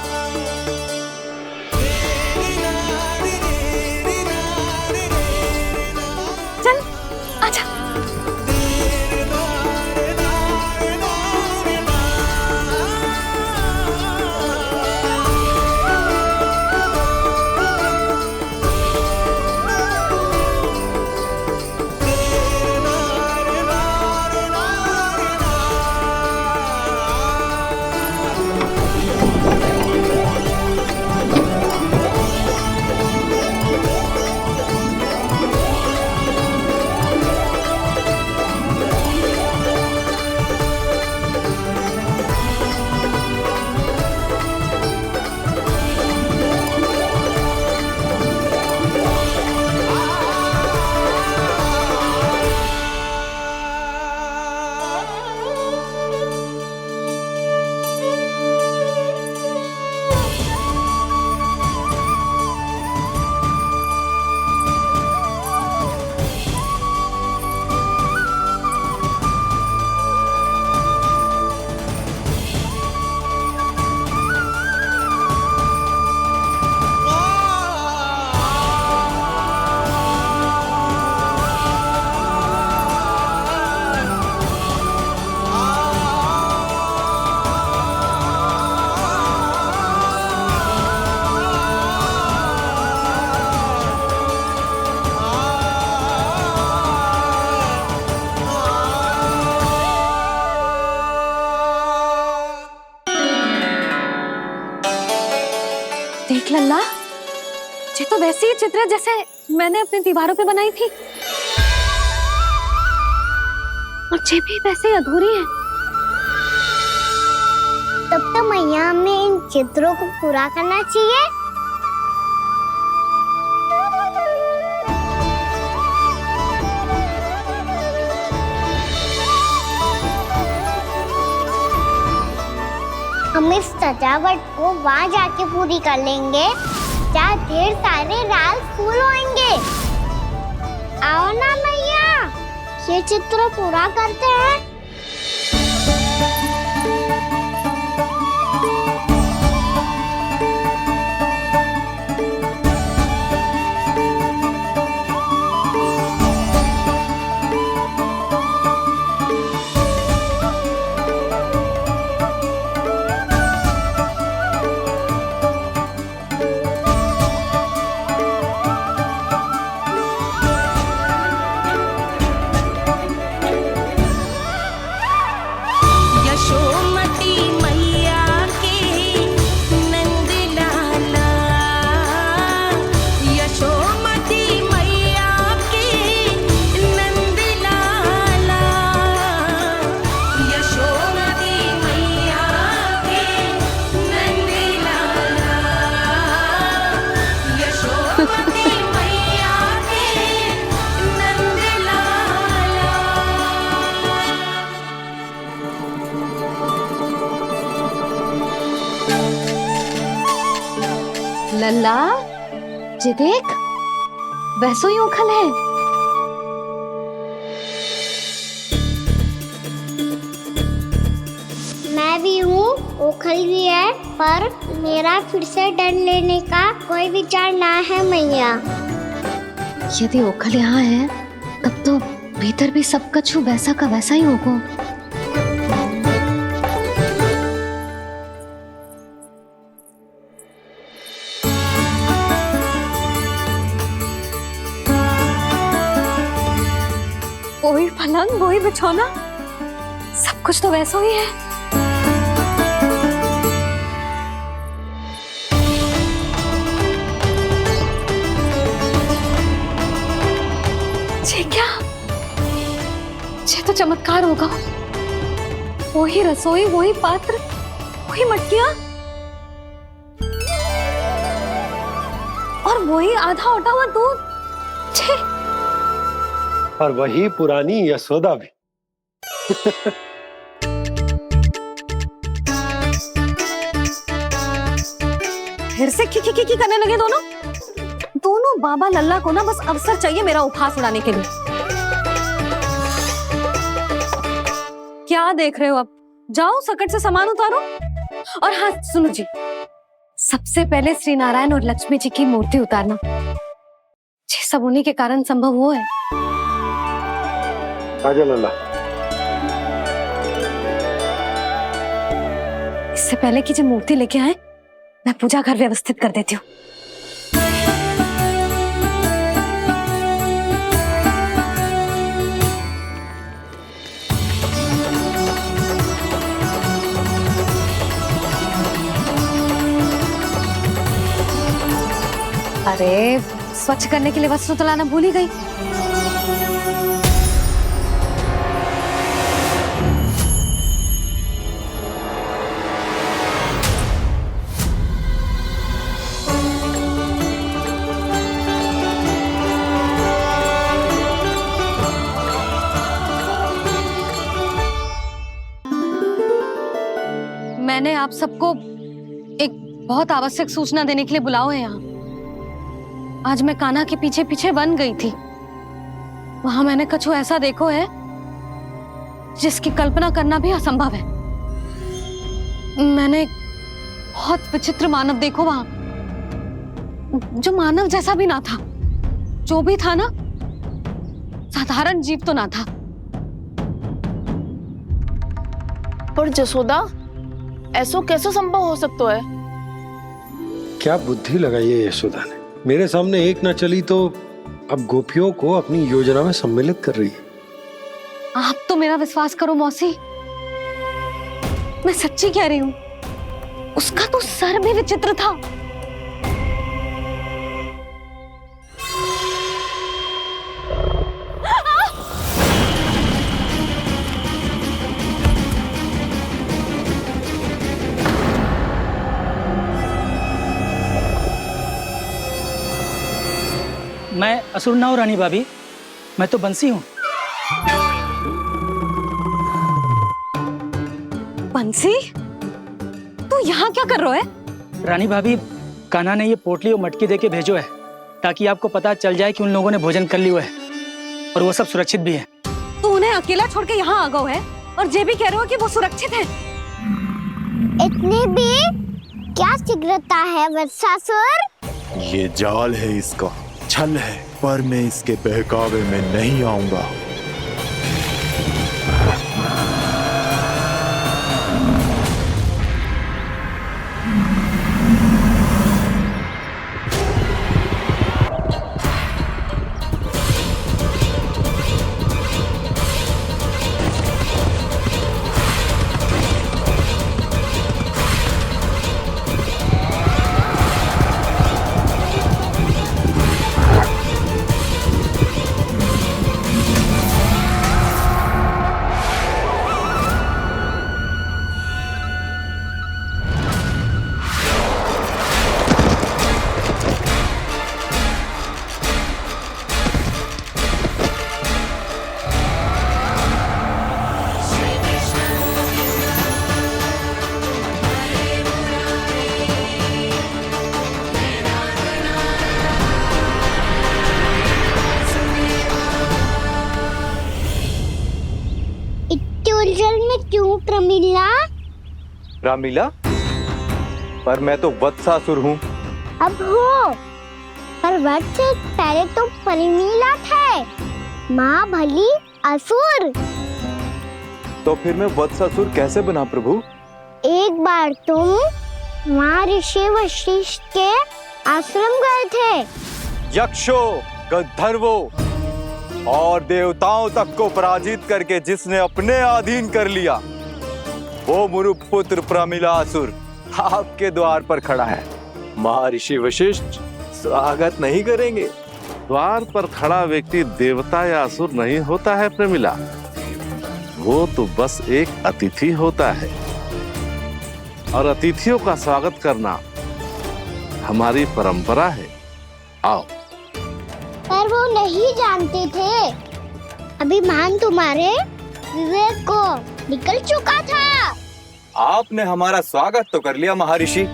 देख लल्ला, ये तो वैसी ही चित्र जैसे मैंने अपनी दीवारों पे बनाई थी, और ये भी वैसे ही अधूरी है। तब तो मैया हमें इन चित्रों को पूरा करना चाहिए। हम इस सजावट को वहाँ जाके पूरी कर लेंगे जहाँ ढेर सारे लाल फूल होंगे। आओ ना मैया, ये चित्र पूरा करते हैं। यशोमती मैया के नंद लाला, यशोमती मैया के नंद लाला, यशोमती मैया के नंद लाला, यशोमती मैया के नंद लाला। लल्ला, जे देख, वैसो ही उखल है। मैं भी हूँ, ओखल भी है, पर मेरा फिर से डर लेने का कोई विचार ना है मैया। यदि ओखल यहाँ है, तब तो भीतर भी सब कछु वैसा का वैसा ही होगा। वही पलंग, वही बिछौना, सब कुछ तो वैसा ही है। ये क्या? ये तो चमत्कार होगा। वही रसोई, वही पात्र, वही मटकियां और वही आधा उटा हुआ दूध। छे! और वही पुरानी यशोदा भी। फिर से की करने लगे दोनों बाबा लल्ला को ना बस अवसर चाहिए मेरा उपहास उड़ाने के लिए। क्या देख रहे हो? अब जाओ सकट से सामान उतारो। और हाँ सुनो जी, सबसे पहले श्री नारायण और लक्ष्मी जी की मूर्ति उतारना। ये सब उन्हीं के कारण संभव हुआ है। आजा लल्ला। इससे पहले कि जो मूर्ति लेके आए, मैं पूजा घर व्यवस्थित कर देती हूँ। अरे स्वच्छ करने के लिए वस्त्र तो लाना भूल ही गई। मैंने आप सबको एक बहुत आवश्यक सूचना देने के लिए बुलाओ है यहाँ। आज मैं कान्हा के पीछे पीछे वन गई थी। वहां मैंने कछु ऐसा देखो है जिसकी कल्पना करना भी असंभव है। मैंने बहुत विचित्र मानव देखो वहां, जो मानव जैसा भी ना था। जो भी था ना, साधारण जीव तो ना था। पर जसोदा, ऐसो कैसे संभव हो सकता है? क्या बुद्धि लगाई है यशोदा ने। मेरे सामने एक ना चली तो अब गोपियों को अपनी योजना में सम्मिलित कर रही है। आप तो मेरा विश्वास करो मौसी, मैं सच्ची कह रही हूँ। उसका तो सर भी विचित्र था। मैं असुर ना हूं रानी भाभी, मैं तो बंसी हूँ। बंसी, तू यहाँ क्या कर रहा है? रानी भाभी, कान्हा ने ये पोटली और मटकी देके भेजो है ताकि आपको पता चल जाए कि उन लोगों ने भोजन कर लिया है और वो सब सुरक्षित भी है। अकेला छोड़ के यहाँ आ गए है और जे भी कह रहे हो कि वो सुरक्षित है। इतनी भी क्या शीघ्रता है वत्सासुर? ये जाल है, इसका छल है, पर मैं इसके बहकावे में नहीं आऊंगा। क्यों प्रमिला? रामीला, पर मैं तो वत्सासुर हूँ। अब हो, पर वट से पहले तो प्रमिला थे, माँ भली असुर। तो फिर मैं वत्सासुर कैसे बना प्रभु? एक बार तुम वहाँ ऋषि वशिष्ठ के आश्रम गए थे। यक्षों, गंधर्वों और देवताओं तक को पराजित करके जिसने अपने अधीन कर लिया, वो मुरुपुत्र प्रमिलासुर आपके द्वार पर खड़ा है। महर्षि वशिष्ठ स्वागत नहीं करेंगे? द्वार पर खड़ा व्यक्ति देवता या असुर नहीं होता है प्रमिला, वो तो बस एक अतिथि होता है, और अतिथियों का स्वागत करना हमारी परंपरा है। आओ। पर वो नहीं जानते थे, अभिमान तुम्हारे विवेक को निकल चुका था। आपने हमारा स्वागत तो कर लिया महर्षि,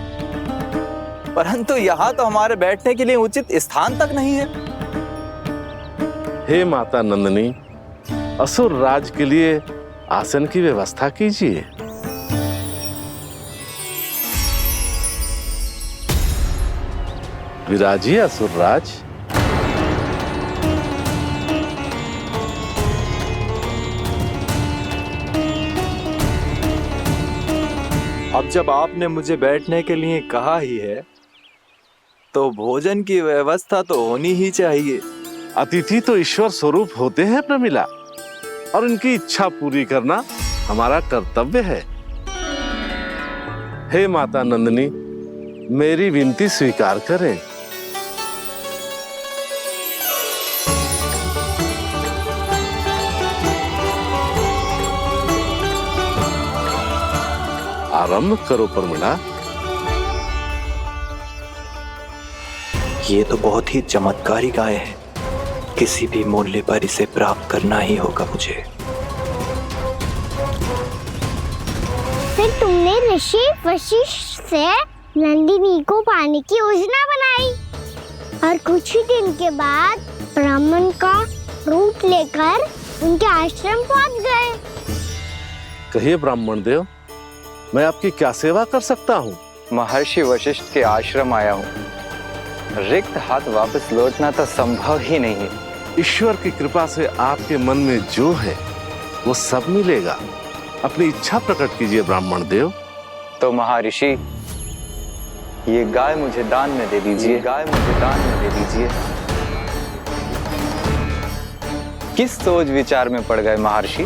परंतु यहाँ तो हमारे बैठने के लिए उचित स्थान तक नहीं है। हे माता नंदिनी, असुर राज के लिए आसन की व्यवस्था कीजिए। विराजिए असुर राज। अब जब आपने मुझे बैठने के लिए कहा ही है, तो भोजन की व्यवस्था तो होनी ही चाहिए। अतिथि तो ईश्वर स्वरूप होते हैं प्रमिला, और उनकी इच्छा पूरी करना हमारा कर्तव्य है। हे माता नंदिनी, मेरी विनती स्वीकार करें। आरंभ करो प्रमिला। ये तो बहुत ही चमत्कारी गाय है, किसी भी मूल्य पर इसे प्राप्त करना ही होगा मुझे। फिर तुमने ऋषि वशिष्ठ से नंदिनी को पाने की योजना बनाई, और कुछ ही दिन के बाद ब्राह्मण का रूप लेकर उनके आश्रम पहुंच गए। कहिए ब्राह्मण देव, मैं आपकी क्या सेवा कर सकता हूँ? महर्षि वशिष्ठ के आश्रम आया हूँ। रिक्त हाथ वापस लौटना तो संभव ही नहीं है। ईश्वर की कृपा से आपके मन में जो है वो सब मिलेगा। अपनी इच्छा प्रकट कीजिए ब्राह्मण देव। तो महर्षि, ये गाय मुझे दान में दे दीजिए। गाय मुझे दान में दे दीजिए। किस सोच विचार में पड़ गए महर्षि?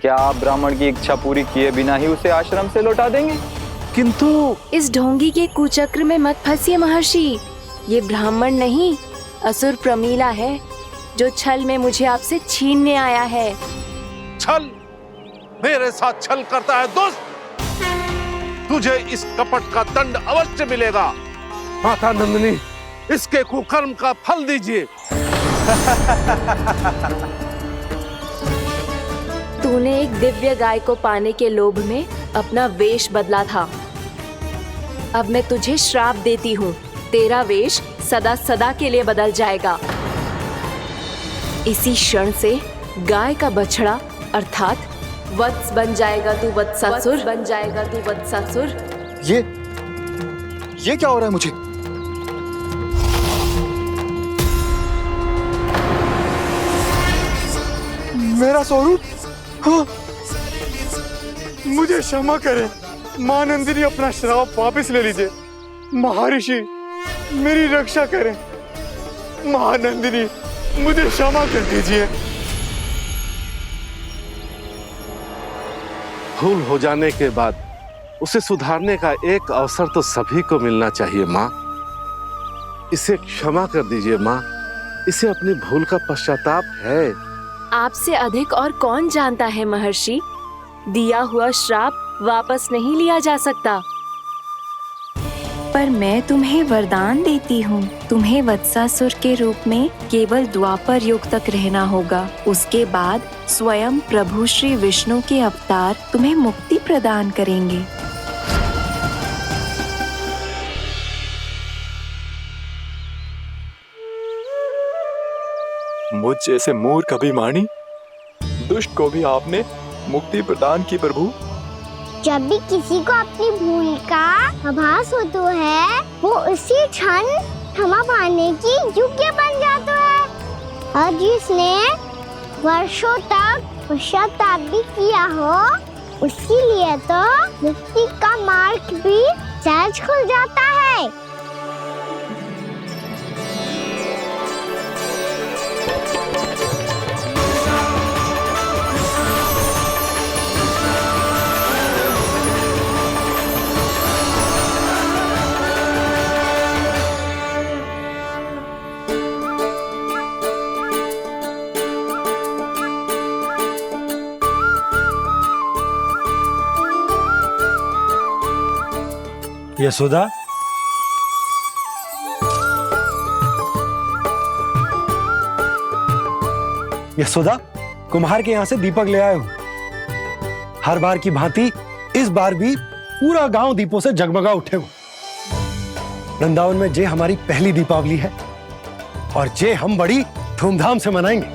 क्या आप ब्राह्मण की इच्छा पूरी किए बिना ही उसे आश्रम से लौटा देंगे? किंतु इस ढोंगी के कुचक्र में मत फंसिए महर्षि। ये ब्राह्मण नहीं, असुर प्रमिला है, जो छल में मुझे आपसे छीनने आया है। छल? मेरे साथ छल करता है दुष्ट? तुझे इस कपट का दंड अवश्य मिलेगा। माता नंदिनी, इसके कुकर्म का फल दीजिए। तूने एक दिव्य गाय को पाने के लोभ में अपना वेश बदला था। अब मैं तुझे श्राप देती हूँ, तेरा वेश सदा सदा के लिए बदल जाएगा। इसी क्षण से गाय का बछड़ा अर्थात वत्स बन जाएगा तू वत्सासुर, बन जाएगा तू वत्सासुर। ये क्या हो रहा है मुझे? मेरा स्वरूप? हाँ। मुझे क्षमा करें मां नंदिनी, अपना श्राप वापस ले लीजिए। महर्षि मेरी रक्षा करें। महानंदिनी मुझे क्षमा कर दीजिए। भूल हो जाने के बाद उसे सुधारने का एक अवसर तो सभी को मिलना चाहिए माँ। इसे क्षमा कर दीजिए माँ, इसे अपनी भूल का पश्चाताप है। आपसे अधिक और कौन जानता है महर्षि, दिया हुआ श्राप वापस नहीं लिया जा सकता। पर मैं तुम्हें वरदान देती हूँ, तुम्हें वत्सासुर के रूप में केवल द्वापर युग तक रहना होगा। उसके बाद स्वयं प्रभु श्री विष्णु के अवतार तुम्हें मुक्ति प्रदान करेंगे। मुझ जैसे मूर्ख अभिमानी दुष्ट को भी आपने मुक्ति प्रदान की प्रभु। जब भी किसी को अपनी भूल का आभास होता है, वो उसी क्षण क्षमा पाने की योग्य बन जाता है। और जिसने वर्षों तक पश्चाताप भी किया हो, उसके लिए तो मुक्ति का मार्ग भी सहज खुल जाता है। यशोदा, यशोदा, कुम्हार के यहाँ से दीपक ले आए हूं। हर बार की भांति इस बार भी पूरा गांव दीपों से जगमगा उठे हो। वृंदावन में जे हमारी पहली दीपावली है और जे हम बड़ी धूमधाम से मनाएंगे।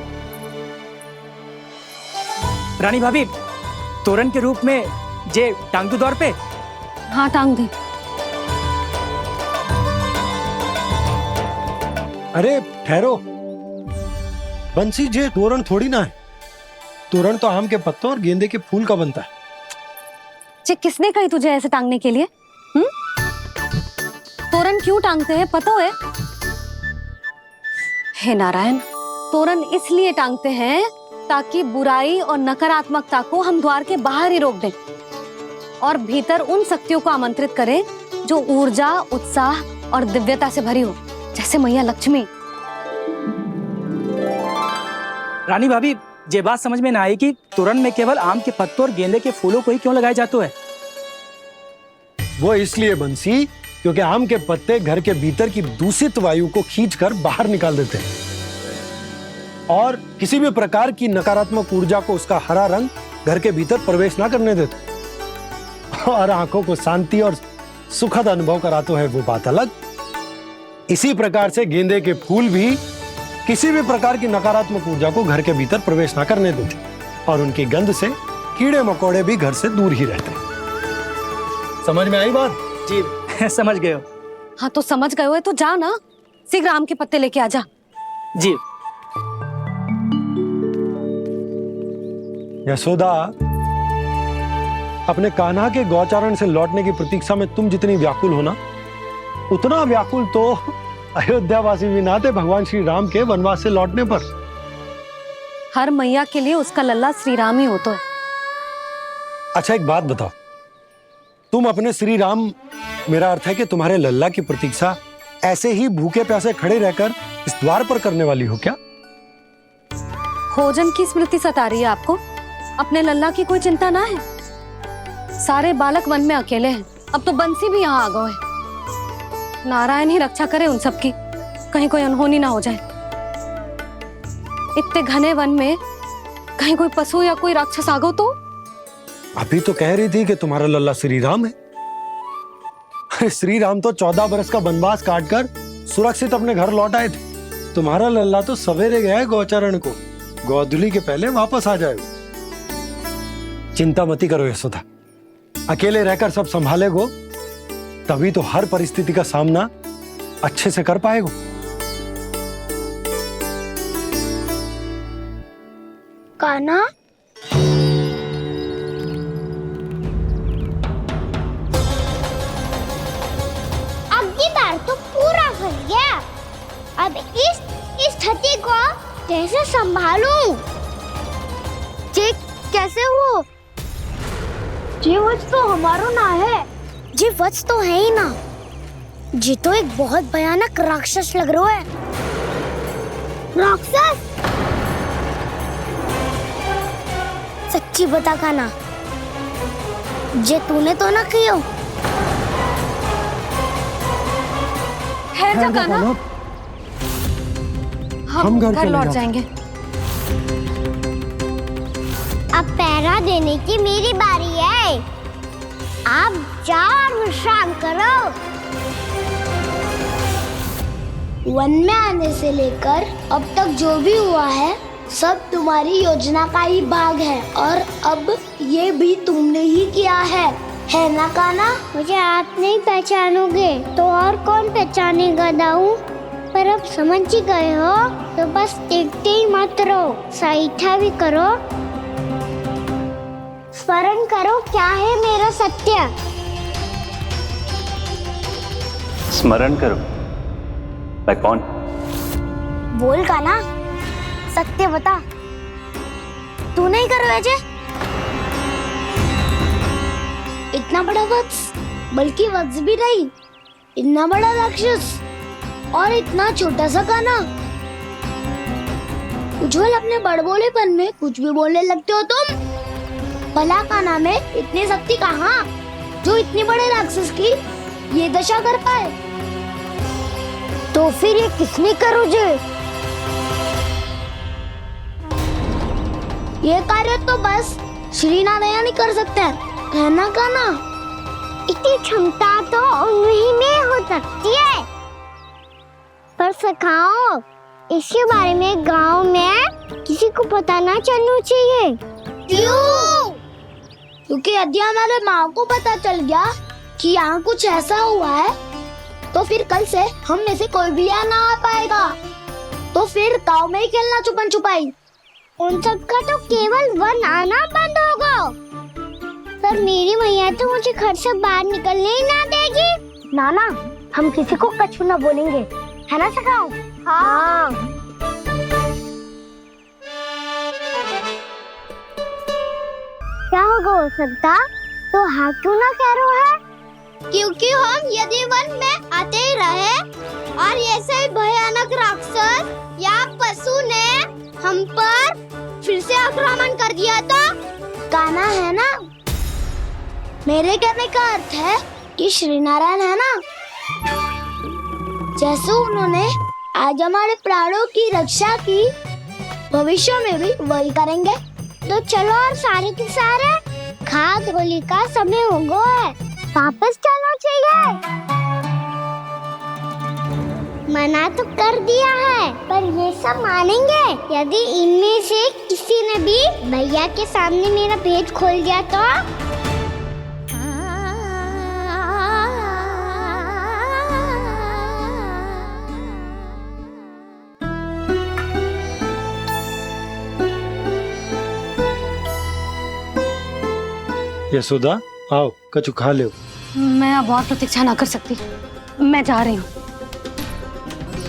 रानी भाभी, तोरण के रूप में जे टांग दो दौर पे। हाँ, टांग दे। अरे ठहरो, बंसी, जे तोरण थोड़ी ना है। तोरण तो आम के पत्तों और गेंदे के फूल का बनता है। जे किसने कही तुझे ऐसे टांगने के लिए? तोरण क्यों टांगते हैं पता है? हे नारायण, तोरण इसलिए टांगते हैं ताकि बुराई और नकारात्मकता को हम द्वार के बाहर ही रोक दें और भीतर उन शक्तियों को आमंत्रित करें जो ऊर्जा, उत्साह और दिव्यता से भरी हो, जैसे मैया लक्ष्मी। रानी भाभी, ये बात समझ में ना आई कि तोरण में केवल आम के पत्तों और गेंदे के फूलों को ही क्यों लगाया जाता है? वो इसलिए बंसी, क्योंकि आम के पत्ते घर के भीतर की दूषित वायु को खींचकर बाहर निकाल देते हैं और किसी भी प्रकार की नकारात्मक ऊर्जा को उसका हरा रंग घर के भीतर प्रवेश ना करने देते और आंखों को शांति और सुखद अनुभव कराता है, वो बात अलग। इसी प्रकार से गेंदे के फूल भी किसी भी प्रकार की नकारात्मक ऊर्जा को घर के भीतर प्रवेश ना करने देते और उनकी गंध से कीड़े मकोड़े भी घर से दूर ही रहते हैं। समझ में आई बात? जी समझ गए हो। हाँ, तो समझ गए हो तो जा ना, शीघ्र आम के पत्ते लेके आ जा। जी। यशोदा, अपने कान्हा के गौचारण से लौटने की प्रतीक्षा में तुम जितनी व्याकुल हो ना, उतना व्याकुल तो अयोध्यावासी भी ना थे भगवान श्री राम के वनवास से लौटने पर। हर मैया के लिए उसका लल्ला श्री राम ही होता है। अच्छा, एक बात बताओ, तुम अपने श्री राम, मेरा अर्थ है कि तुम्हारे लल्ला की प्रतीक्षा ऐसे ही भूखे प्यासे खड़े रहकर इस द्वार पर करने वाली हो क्या? भोजन की स्मृति सता रही है आपको? अपने लल्ला की कोई चिंता ना है। सारे बालक वन में अकेले हैं, अब तो बंसी भी यहाँ आ गए हैं। नारायण ही रक्षा करे उन सबकी, कहीं कोई अनहोनी ना हो जाए। इतने घने वन में कहीं कोई पशु या कोई राक्षस आ गो तो? अभी तो कह रही थी कि तुम्हारा लल्ला श्री राम है। श्री राम तो 14 बरस का वनवास काटकर सुरक्षित अपने घर लौट आए थे। तुम्हारा लल्ला तो सवेरे गया है गौचरण को, गोधूली के पहले वापस आ जाएगा। चिंता मती करो यशोदा, अकेले रहकर सब संभालेगो तभी तो हर परिस्थिति का सामना अच्छे से कर पाएगो। कान्हा, अब की बार तो पूरा फंस गया। अब इस स्थिति को कैसे संभालूं? जी कैसे हो? जी वच तो हमारो ना है। जी वच तो है ही ना। जी तो एक बहुत भयानक राक्षस लग रहा है। राक्षस? सच्ची बता कान्हा, जे तूने तो ना कियो? ठहर जा कान्हा, हम घर लौट जाएंगे। अब पहरा देने की मेरी बारी है। आप जाओ और विश्राम करो। वन में आने से लेकर अब तक जो भी हुआ है सब तुम्हारी योजना का ही भाग है, और अब ये भी तुमने ही किया है ना कान्हा? मुझे आप नहीं पहचानोगे तो और कौन पहचानेगा दाऊ? पर अब समझ ही गए हो तो बस देखते ही मत रहो, सईठा भी करो, स्मरण करो क्या है मेरा सत्य। स्मरण करो? मैं कौन? बोल कान्हा, सत्य बता। तू नहीं करो अजय? इतना बड़ा वत्स, बल्कि वत्स भी नहीं, इतना बड़ा राक्षस और इतना छोटा सा कान्हा। उज्जवल अपने बड़बोलेपन में कुछ भी बोलने लगते हो तुम। भला कान्हा में इतनी शक्ति कहाँ जो इतने बड़े राक्षस की ये दशा कर पाए? तो फिर ये किसने करो जे? ये कार्य तो बस श्री नारायण ही कर सकते हैं, है ना कान्हा? इतनी क्षमता तो उन्हीं में हो सकती है, पर सखाओ इसके बारे में गांव में किसी को पता ना चलना चाहिए। क्यों? क्योंकि यदि हमारे माँ को पता चल गया कि यहाँ कुछ ऐसा हुआ है तो फिर कल से हम में से कोई भी यहाँ ना आ पाएगा। तो फिर गांव में ही खेलना छुपन छुपाई। उन सब का तो केवल वन आना बंद होगा। पर मेरी मैया तो मुझे घर से बाहर निकलने ही ना देगी। नाना, हम किसी को कछु ना बोलेंगे, है ना सखाओ? हाँ। क्या होगा हो सकता? तो हाँ क्यों ना कह रहा है? क्योंकि हम यदि वन में आते ही रहे और ऐसे ही भयानक राक्षस या पशु ने हम पर फिर से आक्रमण कर दिया तो कान्हा, है ना? मेरे कहने का अर्थ है कि श्री नारायण है ना, जैसे उन्होंने आज हमारे प्राणों की रक्षा की, भविष्य में भी वही करेंगे। तो चलो और सारे के सारे खाद होली का समय हो गया है, वापस चलना चाहिए। मना तो कर दिया है, पर ये सब मानेंगे यदि इनमें से किसी ने भी भैया के सामने मेरा भेद खोल दिया तो? यशोदा आओ, कछु खा लो। मैं अब और प्रतीक्षा ना कर सकती, मैं जा रही हूँ।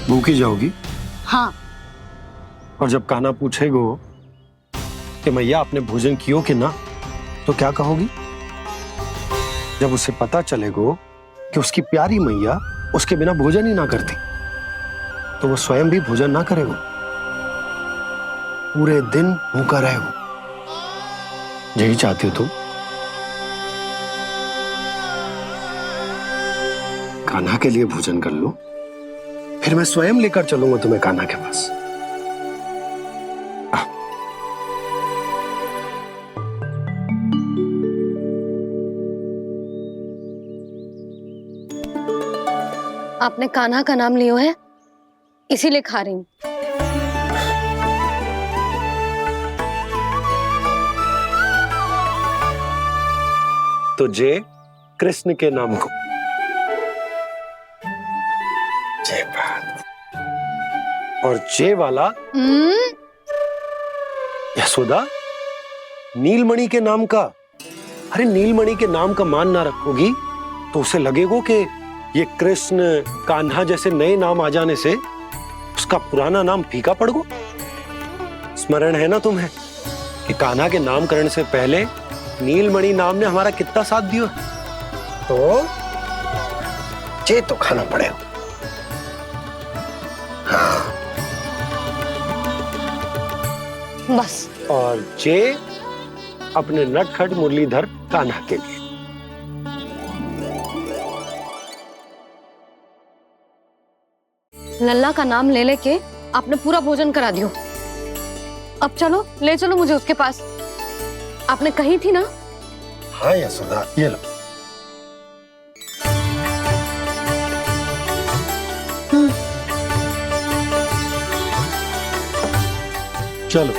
भूखी जाओगी? हाँ। और जब कान्हा पूछेगो कि मैया आपने भोजन कियो कि ना, तो क्या कहोगी? जब उसे पता चलेगो कि उसकी प्यारी मैया उसके बिना भोजन ही ना करती, तो वो स्वयं भी भोजन ना करेगो, पूरे दिन भूखा रहेगो। यही चाहती हो तुम? कान्हा के लिए भोजन कर लो, फिर मैं स्वयं लेकर चलूंगा तुम्हें कान्हा के पास। आपने कान्हा का नाम लियो है, इसीलिए खा रही हूँ। तो जे कृष्ण के नाम को। जे बात। और जे वाला यशोदा नीलमणि के नाम का। अरे नीलमणि के नाम का मान ना रखोगी तो उसे लगेगा कि ये कृष्ण कान्हा जैसे नए नाम आ जाने से उसका पुराना नाम फीका पड़ गो। स्मरण है ना तुम्हें कि कान्हा के नामकरण से पहले नीलमणि नाम ने हमारा कितना साथ दिया। तो जे तो खाना पड़ेगा। हाँ। बस। और जे अपने नटखट मुरलीधर कान्हा के लिए। लल्ला का नाम ले लेके आपने पूरा भोजन करा दियो। अब चलो, ले चलो मुझे उसके पास। आपने कही थी ना। हाँ यशोदा, ये लो। चलो।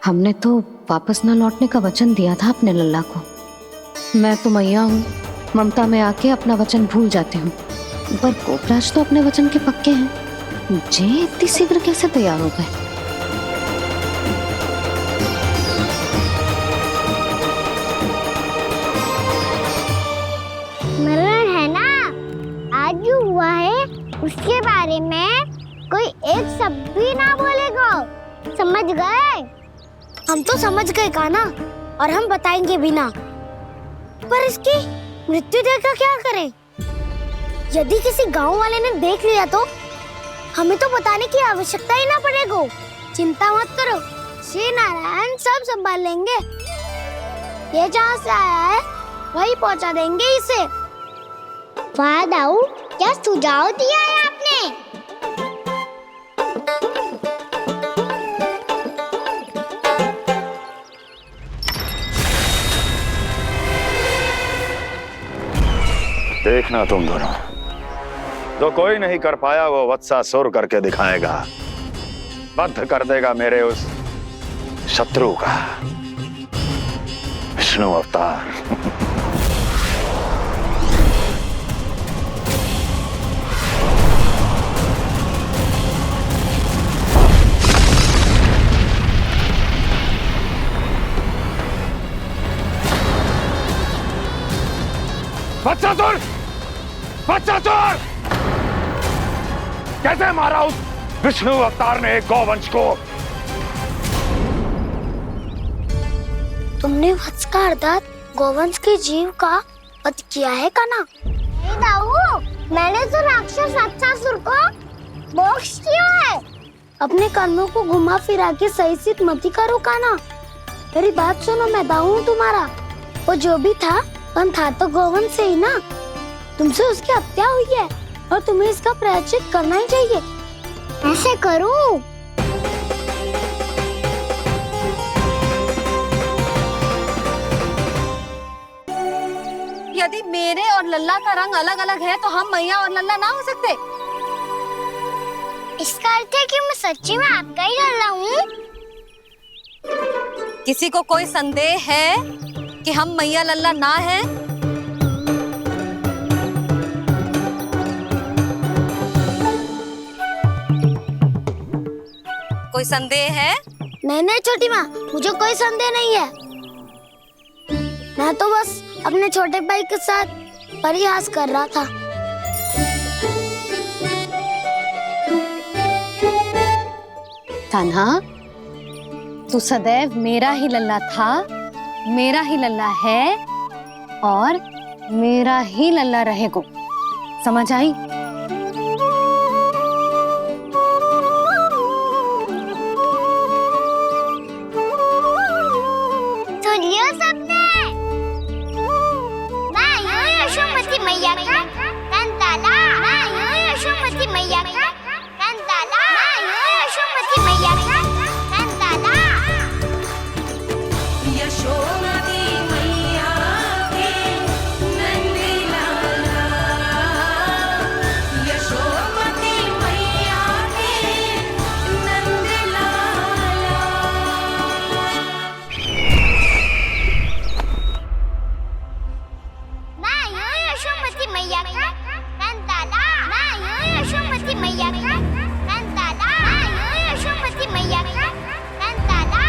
हमने तो वापस न लौटने का वचन दिया था अपने लल्ला को। मैं तो मैया हूँ, ममता में आके अपना वचन भूल जाती हूँ, पर गोपराज तो अपने वचन के पक्के हैं। जे इतनी शीघ्र कैसे तैयार हो गए? मरण है ना, आज जो हुआ है उसके बारे में कोई एक शब्द भी ना बोलेगा। समझ गए? हम तो समझ गए कान्हा, और हम बताएंगे भी ना। पर इसकी मृत्यु देखकर क्या करें? यदि किसी गांव वाले ने देख लिया तो हमें तो बताने की आवश्यकता ही ना पड़ेगा। चिंता मत करो, श्री नारायण सब संभाल लेंगे। ये जहाँ से आया है वही पहुँचा देंगे इसे। वाह दाऊ, क्या सुझाव दिया है आपने। देखना तुम दोनों, जो कोई नहीं कर पाया वो वत्सासुर करके दिखाएगा। बद्ध कर देगा मेरे उस शत्रु का विष्णु अवतार। वत्सासुर! वत्सासुर! कैसे मारा उस विष्णु अवतार ने एक गौवंश को? तुमने वत्स का अर्थात गौवंश के जीव का वध किया है कान्हा। दाऊ, मैंने तो राक्षस वत्सासुर को मोक्ष दिया है। अपने कर्मों को घुमा फिरा के सही सिद्ध मत करो कान्हा। मेरी बात सुनो, मैं दाऊ हूँ तुम्हारा। वो जो भी था पर था तो गौवंश से ही ना। तुमसे उसकी हत्या हुई है और तुम्हें इसका प्रायश्चित करना ही चाहिए। ऐसे करूं? यदि मेरे और लल्ला का रंग अलग अलग है तो हम मैया और लल्ला ना हो सकते? इसका अर्थ है कि मैं सच्ची में आपका ही लल्ला हूँ। किसी को कोई संदेह है कि हम मैया लल्ला ना हैं? कोई संदेह है? नहीं छोटी माँ, मुझे कोई संदेह नहीं है। मैं तो बस अपने छोटे भाई के साथ परिहास कर रहा था। कान्हा, तू सदैव मेरा ही लल्ला था, मेरा ही लल्ला है और मेरा ही लल्ला रहेगा। समझ आई? सुनियो सबने, मैं हूँ यशोमती मैया का कंताला। मैं हूँ यशोमती मैया का कंताला। मैं हूँ यशोमती मैया का कंताला। यशोमती मैया के नंदी लाला, यशोमती मैया के नंदी लाला। यशोमती मैया का नंदाला, मैं हूँ यशोमती मैया का नंदाला, मैं हूँ यशोमती मैया का नंदाला।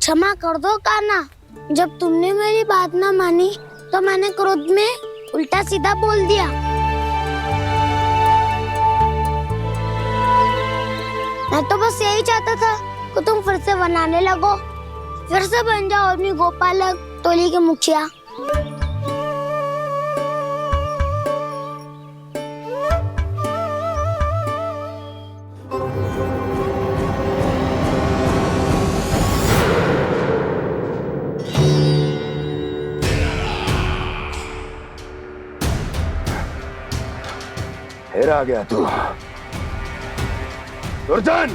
क्षमा कर दो कान्हा, जब तुमने मेरी बात ना मानी तो मैंने क्रोध में उल्टा सीधा बोल दिया। मैं तो बस यही चाहता था कि तुम फिर से बनाने लगो, फिर से बन जाओ अपनी गोपालक टोली के मुखिया। फिर आ गया तू। दुर्जन,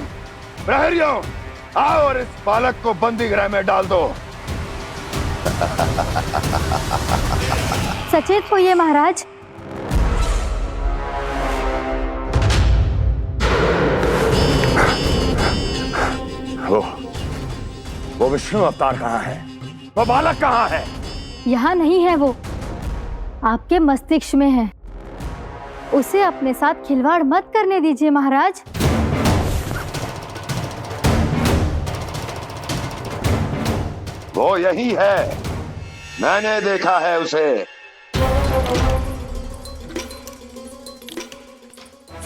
प्रहरियों, आओ और इस बालक को बंदी गृह में डाल दो। सचेत होइए महाराज। वो विष्णु अवतार कहाँ है? वो बालक कहाँ है? यहाँ नहीं है वो, आपके मस्तिष्क में है। उसे अपने साथ खिलवाड़ मत करने दीजिए महाराज। वो यही है, मैंने देखा है उसे।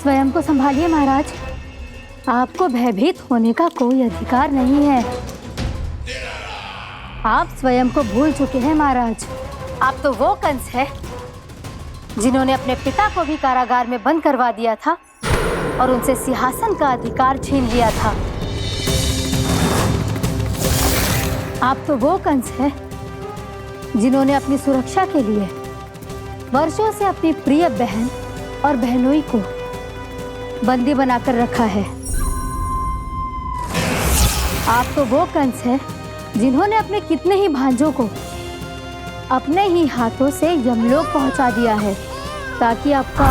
स्वयं को संभालिए महाराज, आपको भयभीत होने का कोई अधिकार नहीं है। आप स्वयं को भूल चुके हैं महाराज। आप तो वो कंस है जिन्होंने अपने पिता को भी कारागार में बंद करवा दिया था और उनसे सिंहासन का अधिकार छीन लिया था। आप तो वो कंस है जिन्होंने अपनी सुरक्षा के लिए वर्षों से अपनी प्रिय बहन और बहनोई को बंदी बनाकर रखा है। आप तो वो कंस है जिन्होंने अपने कितने ही भांजों को अपने ही हाथों से यमलोक पहुंचा दिया है ताकि आपका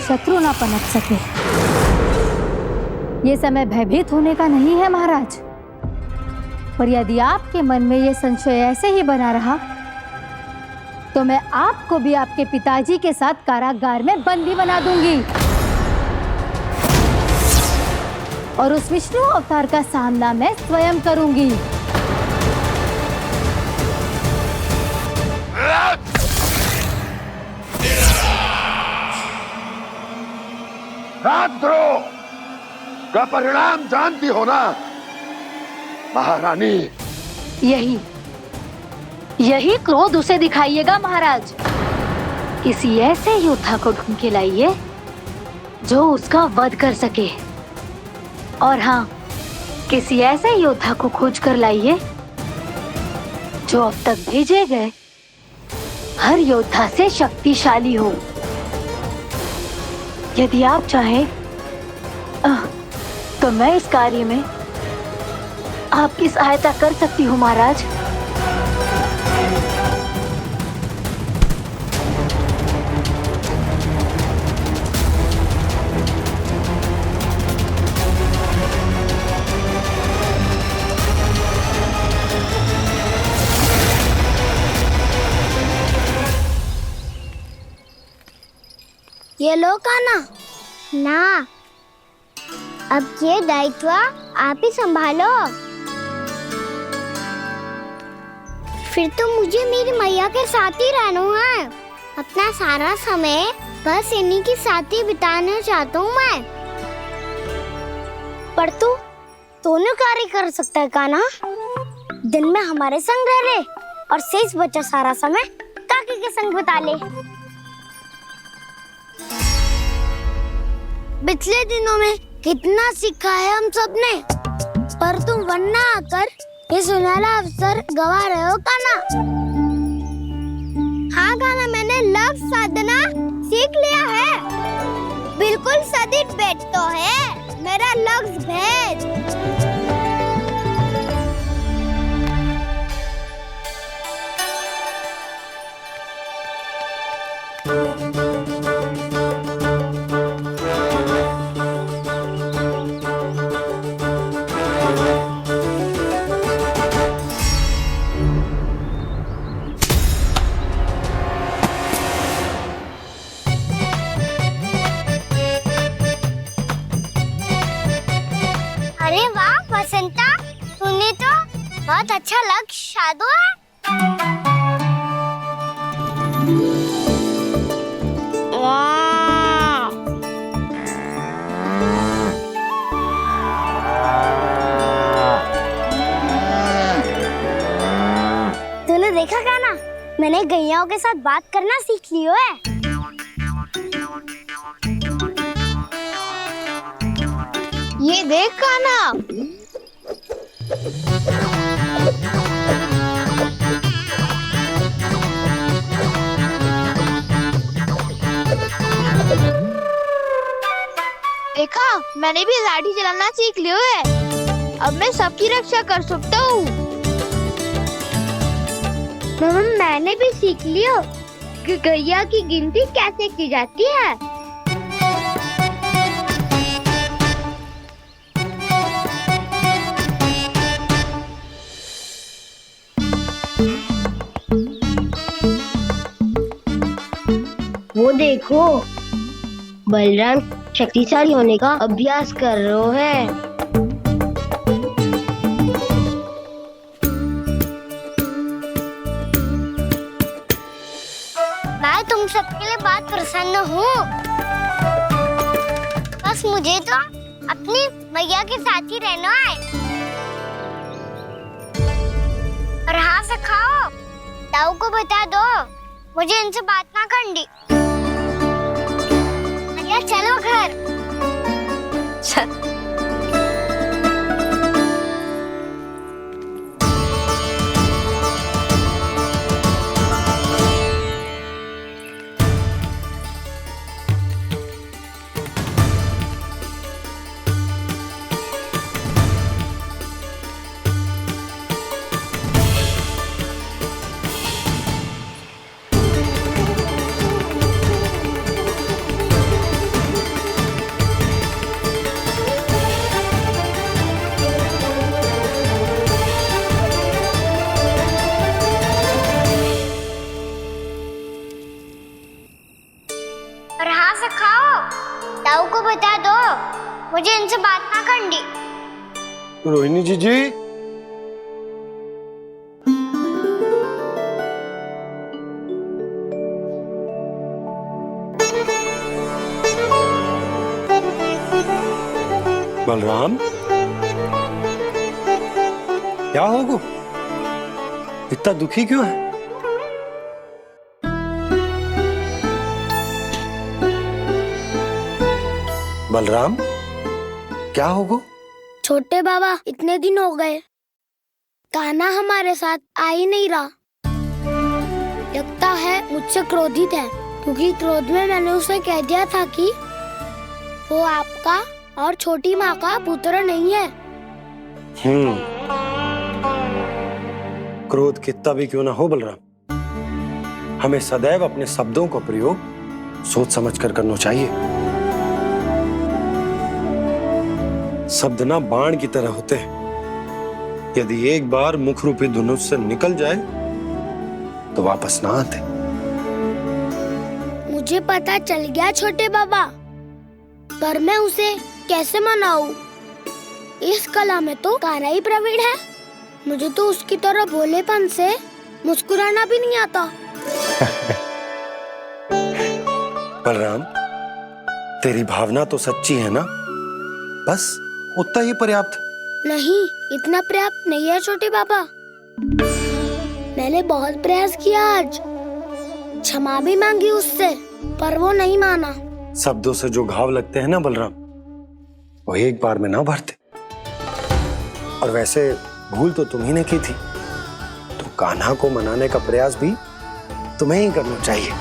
शत्रु ना पनप सके। ये समय भयभीत होने का नहीं है महाराज, पर यदि आपके मन में ये संशय ऐसे ही बना रहा तो मैं आपको भी आपके पिताजी के साथ कारागार में बंदी बना दूंगी और उस विष्णु अवतार का सामना मैं स्वयं करूंगी। राजद्रोह का परिणाम जानती हो ना महारानी? यही क्रोध उसे दिखाइएगा महाराज। किसी ऐसे योद्धा को ढूंढ के लाइए जो उसका वध कर सके, और हाँ, किसी ऐसे योद्धा को खोज कर लाइए जो अब तक भेजे गए हर योद्धा से शक्तिशाली हो। यदि आप चाहें तो मैं इस कार्य में आपकी सहायता कर सकती हूँ महाराज। ये लो कान्हा। ना, अब ये दायित्व आप ही संभालो। फिर तो मुझे मेरी मैया के साथ ही रहना है। अपना सारा समय बस इन्हीं के साथ ही बिताना चाहता हूँ मैं। पर तू दोनों कार्य कर सकता है कान्हा। दिन में हमारे संग रह ले और शेष बचा सारा समय काकी के संग बिता ले। पिछले दिनों में कितना सीखा है हम सबने, पर तुम वरना आकर ये सुनहरा अवसर गवा रहे हो कान्हा। हाँ कान्हा, मैंने लक्ष्य साधना सीख लिया है। बिल्कुल सदित भेद तो है मेरा लक्ष्य भेद। बहुत अच्छा लग शादो है। वाह! तूने देखा क्या ना? मैंने गैयाओं के साथ बात करना सीख लियो है। ये देख कान्हा, देखा मैंने भी लाठी चलाना सीख लियो है। अब मैं सबकी रक्षा कर सकता हूँ। मैंने भी सीख लियो कि गैया की गिनती कैसे की जाती है। वो देखो, बलराम शक्तिशाली होने का अभ्यास कर रहे हैं। मैं तुम सबके लिए बहुत प्रसन्न हूँ। बस मुझे तो अपनी मैया के साथ ही रहना है। और हाँ से खाओ, ताऊ को बता दो मुझे इनसे बात ना करनी। मैया चलो घर। और हाँ से खाओ, ताऊ को बता दो मुझे इनसे बात ना करनी। रोहिणी जी बलराम, क्या होगा? इतना दुखी क्यों है? बलराम, क्या होगा? छोटे बाबा, इतने दिन हो गए, कान्हा हमारे साथ आ ही नहीं रहा। लगता है मुझसे क्रोधित है, क्योंकि क्रोध में मैंने उसे कह दिया था कि वो आपका और छोटी माँ का पुत्र नहीं है। क्रोध कितना भी क्यों ना हो बलराम, हमें सदैव अपने शब्दों का प्रयोग सोच समझ कर करना चाहिए। शब्द ना बाण की तरह होते हैं, यदि एक बार मुख रूपी धनुष से निकल जाए तो वापस ना आते। मुझे पता चल गया छोटे बाबा, पर मैं उसे कैसे मनाऊं? इस कला में तो कान्हा ही प्रवीण है। मुझे तो उसकी तरह भोलेपन से मुस्कुराना भी नहीं आता। बलराम, तेरी भावना तो सच्ची है ना? बस उतना ही पर्याप्त। नहीं, इतना पर्याप्त नहीं है छोटे बाबा। मैंने बहुत प्रयास किया आज, क्षमा भी मांगी उससे, पर वो नहीं माना। शब्दों से जो घाव लगते हैं ना बलराम, वो एक बार में ना भरते। और वैसे भूल तो तुम्ही ने की थी, तो कान्हा को मनाने का प्रयास भी तुम्हें ही करना चाहिए।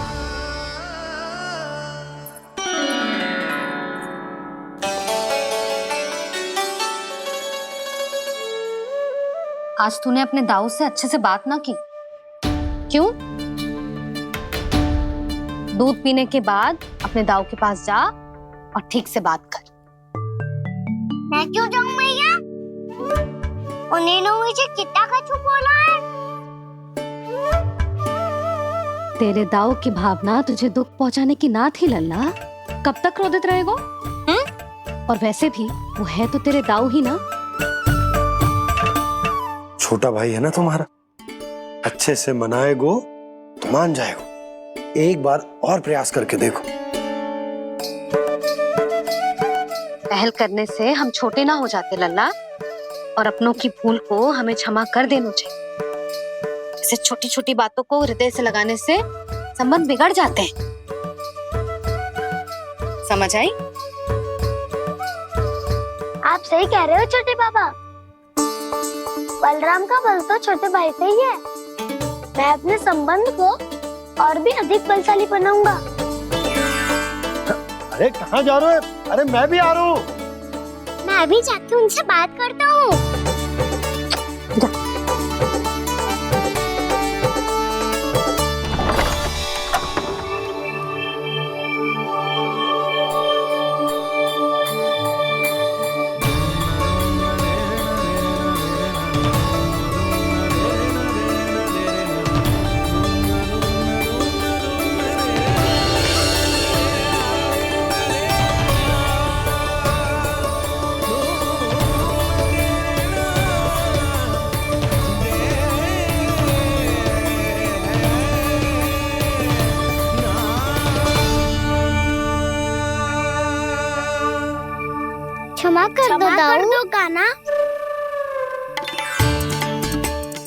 आज तूने अपने दाऊ से अच्छे से बात ना की, क्यों? दूध पीने के बाद अपने दाऊ के पास जा और ठीक से बात कर। मैं क्यों जाऊं मैया? उन्होंने मुझे कितना कछु बोला है। तेरे दाऊ की भावना तुझे दुख पहुंचाने की ना थी लल्ला। कब तक क्रोधित रहेगा? और वैसे भी वो है तो तेरे दाऊ ही ना। छोटा भाई है ना तुम्हारा, अच्छे से मनाएगो तो मान जाएगो। एक बार और प्रयास करके देखो। पहल करने से हम छोटे ना हो जाते लल्ला, और अपनों की भूल को हमें क्षमा कर देना चाहिए। ऐसे छोटी छोटी बातों को हृदय से लगाने से संबंध बिगड़ जाते हैं। समझ आई? आप सही कह रहे हो छोटे पापा। बलराम का बल तो छोटे भाई से ही है। मैं अपने संबंध को और भी अधिक बलशाली बनाऊंगा। अरे कहाँ जा रहे हो? अरे मैं भी आ रहा हूँ। मैं अभी जाके उनसे बात करता हूँ। क्षमा कर दो कान्हा।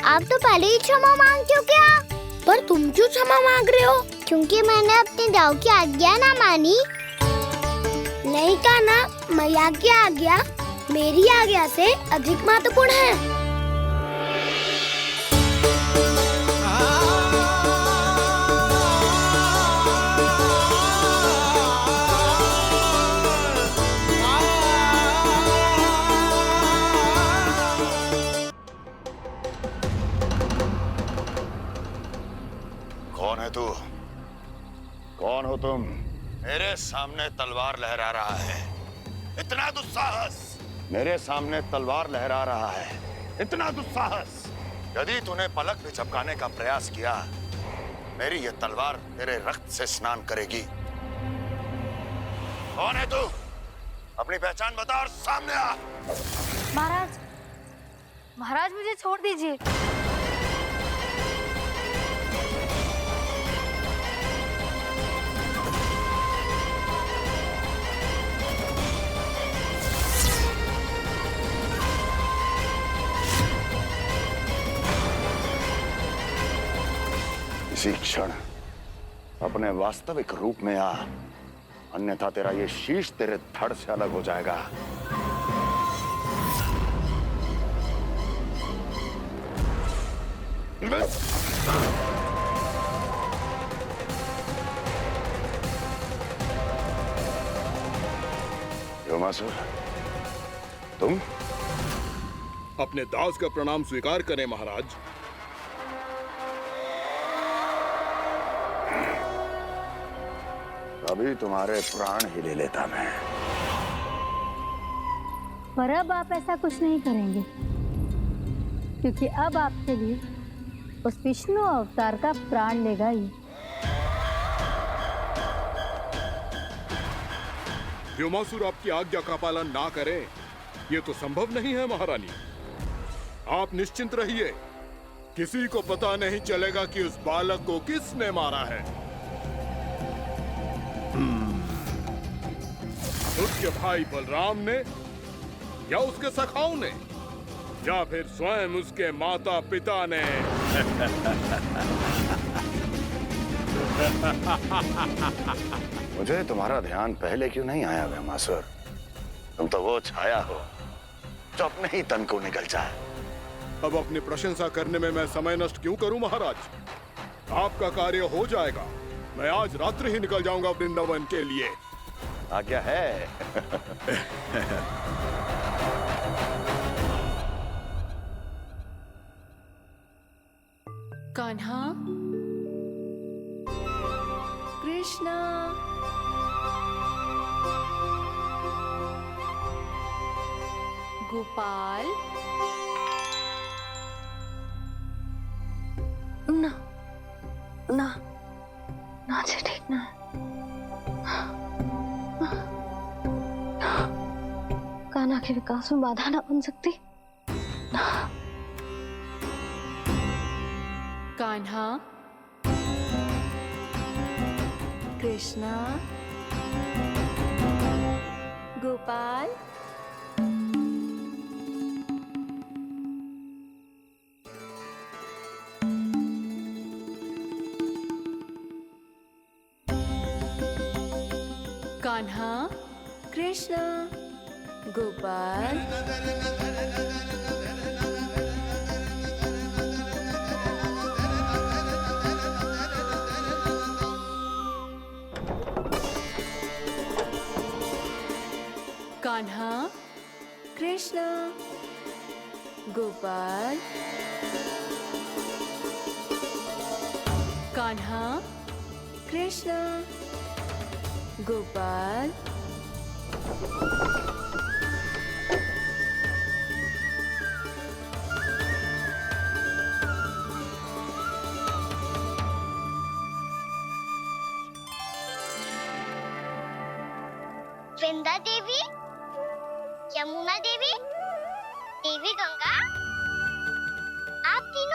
आप तो पहले ही क्षमा मांगते हो क्या? पर तुम क्यों क्षमा मांग रहे हो? क्योंकि मैंने अपने दाऊ की आज्ञा ना मानी। नहीं कान्हा, मैया की आज्ञा मेरी आज्ञा से अधिक महत्वपूर्ण है। कौन है तू? कौन हो तुम? मेरे सामने तलवार लहरा रहा है, इतना दुस्साहस! मेरे सामने तलवार लहरा रहा है, इतना दुस्साहस! यदि तूने पलक भी झपकाने का प्रयास किया, मेरी ये तलवार तेरे रक्त से स्नान करेगी। कौन है तू? अपनी पहचान बता और सामने आ। महाराज, महाराज मुझे छोड़ दीजिए। इसी क्षण अपने वास्तविक रूप में आ, अन्यथा तेरा ये शीश तेरे धड़ से अलग हो जाएगा। योमासुर, तुम? अपने दास का प्रणाम स्वीकार करें महाराज। अभी तुम्हारे प्राण ही ले लेता मैं। पर अब आप ऐसा कुछ नहीं करेंगे, क्योंकि अब आपके लिए उस विष्णु अवतार का प्राण लेगा ही। व्योमासुर आपकी आज्ञा का पालन ना करे, ये तो संभव नहीं है महारानी। आप निश्चिंत रहिए, किसी को पता नहीं चलेगा कि उस बालक को किसने मारा है। उसके भाई बलराम ने, या उसके सखाओं ने, या फिर स्वयं उसके माता पिता ने। मुझे तुम्हारा ध्यान पहले क्यों नहीं आया व्योमासुर? तुम तो वो छाया हो जो अपने ही तन को निकल जाए। अब अपनी प्रशंसा करने में मैं समय नष्ट क्यों करूं महाराज? आपका कार्य हो जाएगा। मैं आज रात्रि ही निकल जाऊंगा वृंदावन के लिए। आज्ञा है। कान्हा, कृष्णा, गोपाल। ना ना ना जी, ठीक ना। कान्हा के विकास में बाधा ना बन सकती। कान्हा, कृष्णा, गोपाल, कान्हा, कृष्णा, गोपाल, कान्हा, कृष्णा, गोपाल, कान्हा, कृष्णा, गोपाल, वृंदा देवी, यमुना देवी, देवी गंगा, आप तीनों